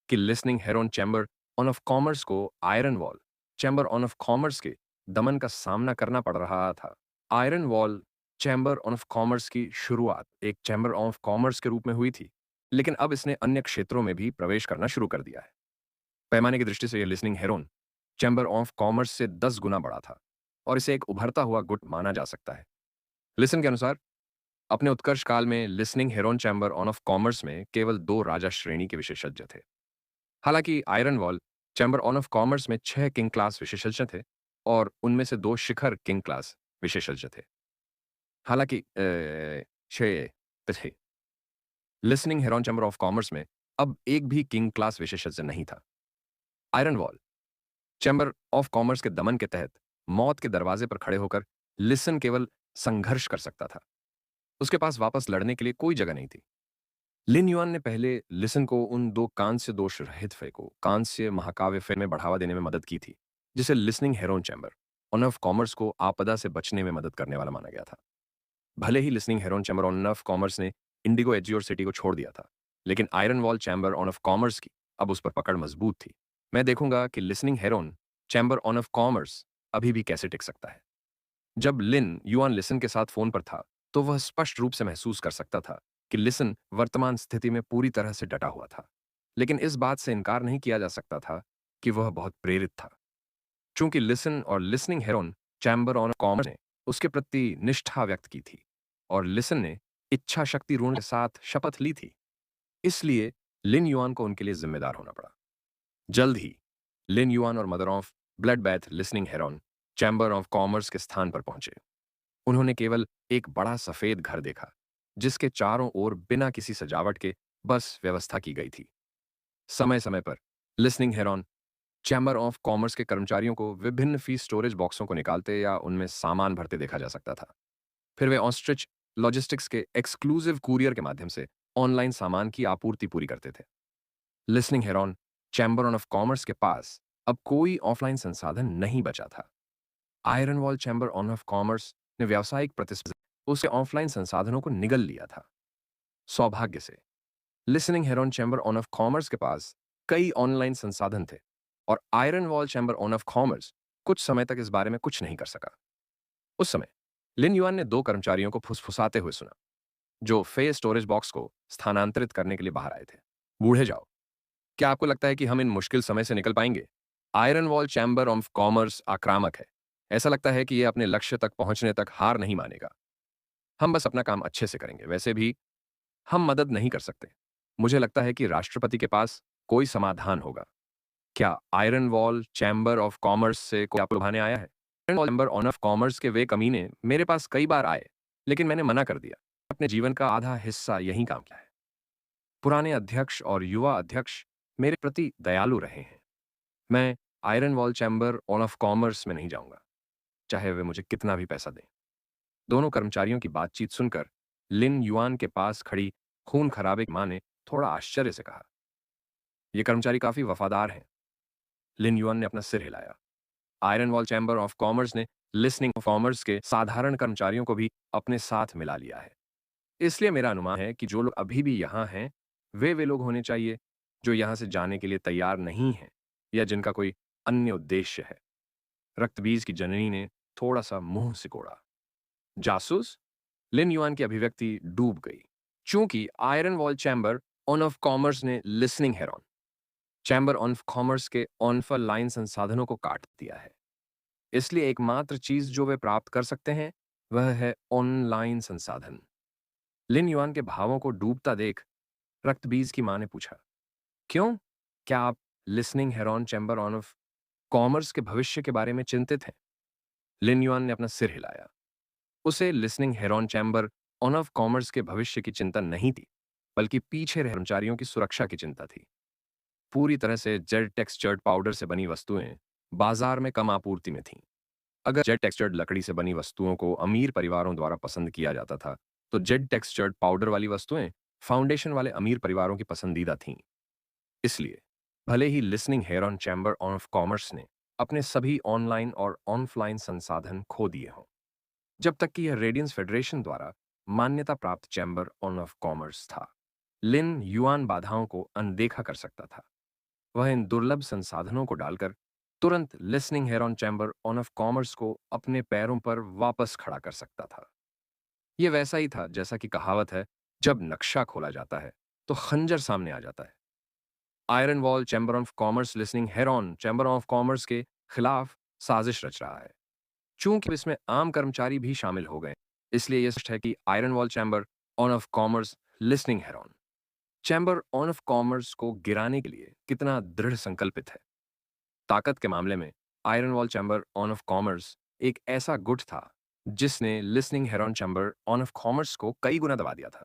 कि listening heron chamber on of commerce को iron wall chamber on of commerce के दमन का सामना करना पड़ रहा था। Iron wall chamber of commerce की शुरुआत एक चैम्बर ऑफ कॉमर्स के रूप में हुई थी, लेकिन अब इसने अन्य क्षेत्रों में भी प्रवेश करना शुरू कर दिया है। पैमाने की दृष्टि से यह listening heron chamber of commerce से 10 गुना बड़ा था और इसे एक उभरता हुआ गुट माना जा सकता है। लिसन के अनुसार अपने उत्कर्ष काल में listening heron chamber on of commerce में केवल 2 राजा श्रेणी के विशेषज्ञ थे। हालांकि iron wall chamber on of commerce में 6 किंग क्लास विशेषज्ञ थे और उनमें से 2 शिखर किंग क्लास विशेषज्ञ थे। हालांकि छह थे। Listening heron chamber of commerce में अब एक भी किंग क्लास विशेषज्ञ नहीं था। Iron wall chamber of commerce के दमन के तहत मौत के दरवाजे पर खड़े होकर लिसन केवल संघर्ष कर सकता था। उसके पास वापस लड़ने के लिए कोई जगह नहीं थी। लिन युआन ने पहले लिसन को उन 2 कांस्य दोष रहित फे को कांस्य महाकाव्य फे में बढ़ावा देने में मदद की थी, जिसे listening heron chamber on of commerce को आपदा से बचने में मदद करने वाला माना गया था। भले ही listening heron chamber on of commerce ने इंडिगो एज्योर सिटी को छोड़ दिया था, लेकिन iron wall chamber on of commerce की अब उस पर पकड़ मजबूत थी। मैं देखूंगा कि listening heron chamber on of commerce अभी भी कैसे टिक सकता है। जब लिन युआन लिसन के साथ फोन पर था, तो वह स्पष्ट रूप से महसूस कर सकता था कि लिसन वर्तमान स्थिति में पूरी तरह से डटा हुआ था, लेकिन इस बात से इनकार नहीं किया जा सकता था कि वह बहुत प्रेरित था। चूंकि लिसन और listening heron chamber on commerce ने उसके प्रति निष्ठा व्यक्त की थी और लिसन ने इच्छा शक्ति ऋण के साथ शपथ ली थी, इसलिए लिन युआन को उनके लिए जिम्मेदार होना पड़ा। जल्द ही लिन युआन और mother of blood bath listening heron chamber of commerce के स्थान पर पहुंचे। उन्होंने केवल एक बड़ा सफेद घर देखा, जिसके चारों ओर बिना किसी सजावट के बस व्यवस्था की गई थी। समय समय पर listening heron chamber of commerce के कर्मचारियों को विभिन्न फीस स्टोरेज बॉक्सों को निकालते या उनमें सामान भरते देखा जा सकता था। फिर वे ऑस्ट्रिच लॉजिस्टिक्स के एक्सक्लूसिव कुरियर के माध्यम से ऑनलाइन सामान की आपूर्ति पूरी करते थे। Listening heron chamber of commerce के पास अब कोई ऑफलाइन संसाधन नहीं बचा था। Iron wall chamber of commerce ने व्यावसायिक प्रतिस्पर्धा उसके ऑफलाइन संसाधनों को निगल लिया था। सौभाग्य से listening heron chamber of commerce के पास कई ऑनलाइन संसाधन थे और iron wall chamber of commerce कुछ समय तक इस बारे में कुछ नहीं कर सका। उस समय लिन युआन ने दो कर्मचारियों को फुसफुसाते हुए सुना जो फे स्टोरेज बॉक्स को स्थानांतरित करने के लिए बाहर आए थे। बूढ़े जाओ, क्या आपको लगता है कि हम इन मुश्किल समय से निकल पाएंगे? Iron wall chamber of commerce आक्रामक है। ऐसा लगता है कि यह अपने लक्ष्य तक पहुंचने तक हार नहीं मानेगा। हम बस अपना काम अच्छे से करेंगे। वैसे भी हम मदद नहीं कर सकते। मुझे लगता है कि राष्ट्रपति के पास कोई समाधान होगा। क्या iron wall chamber of commerce से कोई आपको लुभाने आया है? Iron wall chamber of commerce के वे कमीने मेरे पास कई बार आए, लेकिन मैंने मना कर दिया। अपने जीवन का आधा हिस्सा यही काम किया है। पुराने अध्यक्ष और युवा अध्यक्ष मेरे प्रति दयालु रहे हैं। मैं iron wall chamber of commerce में नहीं जाऊंगा, चाहे वे मुझे कितना भी पैसा दें। दोनों कर्मचारियों की बातचीत सुनकर लिन युआन के पास खड़ी खून खराबे की मां ने थोड़ा आश्चर्य से कहा, ये कर्मचारी काफी वफादार हैं। लिन युआन ने अपना सिर हिलाया। Iron wall chamber of commerce ने लिसनिंग ऑफ कॉमर्स के साधारण कर्मचारियों को भी अपने साथ मिला लिया है। इसलिए मेरा अनुमान है कि जो लोग अभी भी यहाँ हैं वे लोग होने चाहिए जो यहाँ से जाने के लिए तैयार नहीं हैं या जिनका कोई अन्य उद्देश्य है। रक्तबीज की जननी ने थोड़ा सा मुंह सिकोड़ा। जासूस? लिन युआन की अभिव्यक्ति डूब गई। चूंकि iron wall chamber of commerce ने listening heron chamber of commerce के ऑनलाइन संसाधनों को काट दिया है, इसलिए एकमात्र चीज जो वे प्राप्त कर सकते हैं वह है ऑनलाइन संसाधन। लिन युआन के भावों को डूबता देख रक्तबीज की मां ने पूछा, क्यों? क्या आप listening heron chamber of commerce के भविष्य के बारे में चिंतित हैं? लिन युआन ने अपना सिर हिलाया। उसे listening heron chamber of commerce के भविष्य की चिंता नहीं थी, बल्कि पीछे रहे कर्मचारियों की सुरक्षा की चिंता थी। पूरी तरह से जेड टेक्सचर्ड पाउडर से बनी वस्तुएं बाजार में कम आपूर्ति में थीं। अगर जेड टेक्सचर्ड लकड़ी से बनी वस्तुओं को अमीर परिवारों द्वारा पसंद किया जाता था, तो जेड टेक्सचर्ड पाउडर वाली वस्तुएं फाउंडेशन वाले अमीर परिवारों की पसंदीदा थीं। इसलिए भले ही listening heron chamber of commerce ने अपने सभी ऑनलाइन और ऑफलाइन संसाधन खो दिए हों, जब तक कि यह रेडियंस फेडरेशन द्वारा मान्यता प्राप्त चैम्बर ऑफ कॉमर्स था, लिन युआन बाधाओं को अनदेखा कर सकता था। वह इन दुर्लभ संसाधनों को डालकर तुरंत listening heron chamber of commerce को अपने पैरों पर वापस खड़ा कर सकता था। यह वैसा ही था जैसा कि कहावत है, जब नक्शा खोला जाता है तो खंजर सामने आ जाता है। Iron wall chamber of commerce listening heron chamber of commerce के खिलाफ साजिश रच रहा है। चूंकि इसमें आम कर्मचारी भी शामिल हो गए, इसलिए यह स्पष्ट है कि iron wall chamber of commerce listening heron chamber of commerce को गिराने के लिए कितना दृढ़ संकल्पित है। ताकत के मामले में iron wall chamber of commerce एक ऐसा गुट था जिसने listening heron chamber of commerce को कई गुना दबा दिया था।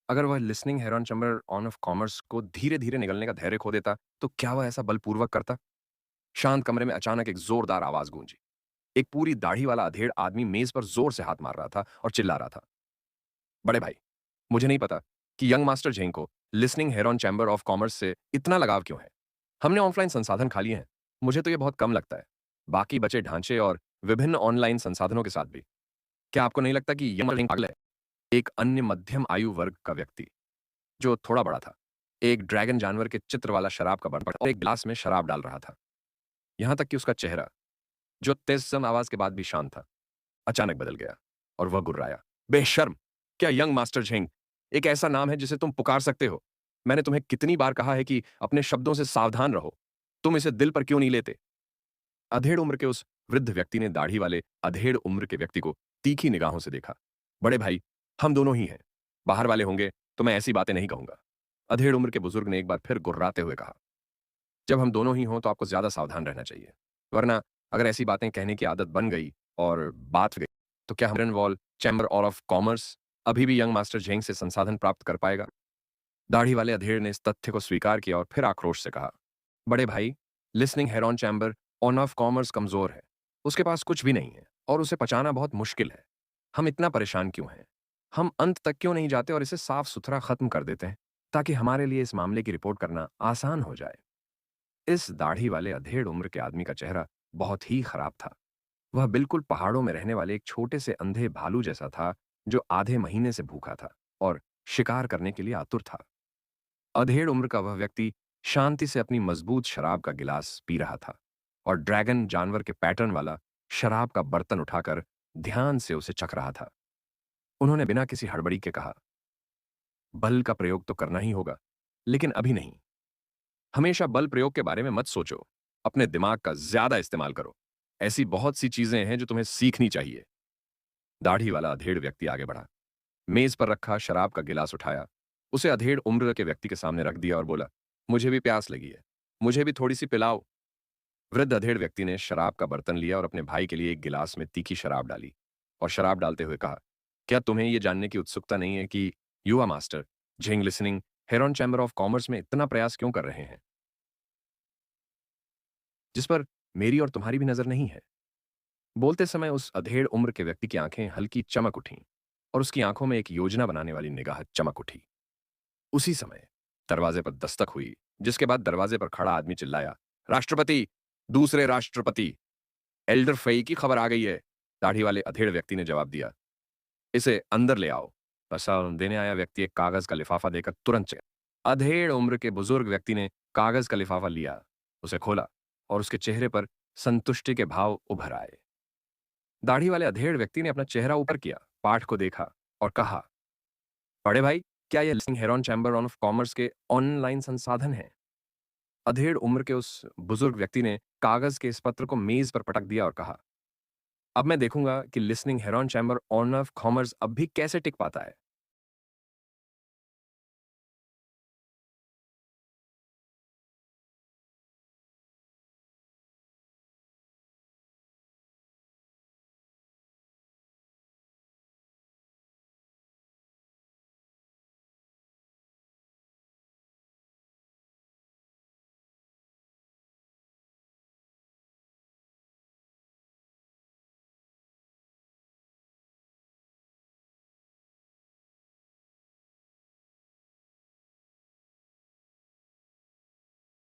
अगर वह listening heron chamber of commerce को धीरे धीरे निगलने का धैर्य खो देता, तो क्या वह ऐसा बलपूर्वक करता? शांत कमरे में अचानक एक जोरदार आवाज गूंजी। एक पूरी दाढ़ी वाला अधेड़ आदमी मेज पर जोर से हाथ मार रहा था और चिल्ला रहा था, बड़े भाई, मुझे नहीं पता कि यंग मास्टर झेंग को listening heron chamber of commerce से इतना लगाव क्यों है। हमने ऑफलाइन संसाधन खा लिए हैं, मुझे तो यह बहुत कम लगता है, बाकी बचे ढांचे और विभिन्न ऑनलाइन संसाधनों के साथ भी। क्या आपको नहीं लगता कि यंग पागल है? एक अन्य मध्यम आयु वर्ग का व्यक्ति जो थोड़ा बड़ा था, एक ड्रैगन जानवर के चित्र वाला शराब का बर्तन और एक गिलास में शराब डाल रहा था। यहां तक कि उसका चेहरा, जो तेजस्म आवाज के बाद भी शांत था, अचानक बदल गया और वह गुर्राया, बेशर्म! क्या यंग मास्टर झेंग एक ऐसा नाम है जिसे तुम पुकार सकते हो? मैंने तुम्हें कितनी बार कहा है कि अपने शब्दों से सावधान रहो। तुम इसे दिल पर क्यों नहीं लेते? अधेड़ उम्र के उस वृद्ध व्यक्ति ने दाढ़ी वाले अधेड़ उम्र के व्यक्ति को तीखी निगाहों से देखा। बड़े भाई, हम दोनों ही हैं। बाहर वाले होंगे तो मैं ऐसी बातें नहीं कहूंगा। अधेड़ उम्र के बुजुर्ग ने एक बार फिर गुर्राते हुए कहा, जब हम दोनों ही हों तो आपको ज्यादा सावधान रहना चाहिए, वरना अगर ऐसी बातें कहने की आदत बन गई और बात गई, तो क्या हमरन वॉल चैम्बर ऑफ कॉमर्स अभी भी यंग मास्टर झेंग से संसाधन प्राप्त कर पाएगा? दाढ़ी वाले अधेड़ ने इस तथ्य को स्वीकार किया और फिर आक्रोश से कहा, बड़े भाई, listening heron chamber on of commerce कमजोर है। उसके पास कुछ भी नहीं है और उसे पचाना बहुत मुश्किल है। हम इतना परेशान क्यों हैं? हम अंत तक क्यों नहीं जाते और इसे साफ सुथरा खत्म कर देते हैं, ताकि हमारे लिए इस मामले की रिपोर्ट करना आसान हो जाए। इस दाढ़ी वाले अधेड़ उम्र के आदमी का चेहरा बहुत ही खराब था। वह बिल्कुल पहाड़ों में रहने वाले एक छोटे से अंधे भालू जैसा था, जो आधे महीने से भूखा था और शिकार करने के लिए आतुर था। अधेड़ उम्र का वह व्यक्ति शांति से अपनी मजबूत शराब का गिलास पी रहा था और ड्रैगन जानवर के पैटर्न वाला शराब का बर्तन उठाकर ध्यान से उसे चख रहा था। उन्होंने बिना किसी हड़बड़ी के कहा, बल का प्रयोग तो करना ही होगा, लेकिन अभी नहीं। हमेशा बल प्रयोग के बारे में मत सोचो। अपने दिमाग का ज्यादा इस्तेमाल करो। ऐसी बहुत सी चीजें हैं जो तुम्हें सीखनी चाहिए। दाढ़ी वाला अधेड़ व्यक्ति आगे बढ़ा, मेज पर रखा शराब का गिलास उठाया, उसे अधेड़ उम्र के व्यक्ति के सामने रख दिया और बोला, मुझे भी प्यास लगी है, मुझे भी थोड़ी सी पिलाओ। वृद्ध अधेड़ व्यक्ति ने शराब का बर्तन लिया और अपने भाई के लिए एक गिलास में तीखी शराब डाली और शराब डालते हुए कहा, क्या तुम्हें यह जानने की उत्सुकता नहीं है कि युवा मास्टर झिंग listening heron chamber of commerce में इतना प्रयास क्यों कर रहे हैं, जिस पर मेरी और तुम्हारी भी नजर नहीं है? बोलते समय उस अधेड़ उम्र के व्यक्ति की आंखें हल्की चमक उठीं और उसकी आंखों में एक योजना बनाने वाली निगाह चमक उठी। उसी समय दरवाजे पर दस्तक हुई, जिसके बाद दरवाजे पर खड़ा आदमी चिल्लाया, राष्ट्रपति, दूसरे राष्ट्रपति, एल्डर फई की खबर आ गई है। दाढ़ी वाले अधेड़ व्यक्ति ने जवाब दिया, इसे अंदर ले आओ। प्रसाद देने आया व्यक्ति एक कागज का लिफाफा देकर तुरंत चला। अधेड़ उम्र के बुजुर्ग व्यक्ति ने कागज का लिफाफा लिया, उसे खोला और उसके चेहरे पर संतुष्टि के भाव उभर आए। दाढ़ी वाले अधेड़ व्यक्ति ने अपना चेहरा ऊपर किया, पाठ को देखा और कहा, बड़े भाई, क्या यह listening heron chamber of commerce के ऑनलाइन संसाधन है? अधेड़ उम्र के उस बुजुर्ग व्यक्ति ने कागज के इस पत्र को मेज पर पटक दिया और कहा, अब मैं देखूंगा कि listening heron chamber on of commerce अब भी कैसे टिक पाता है।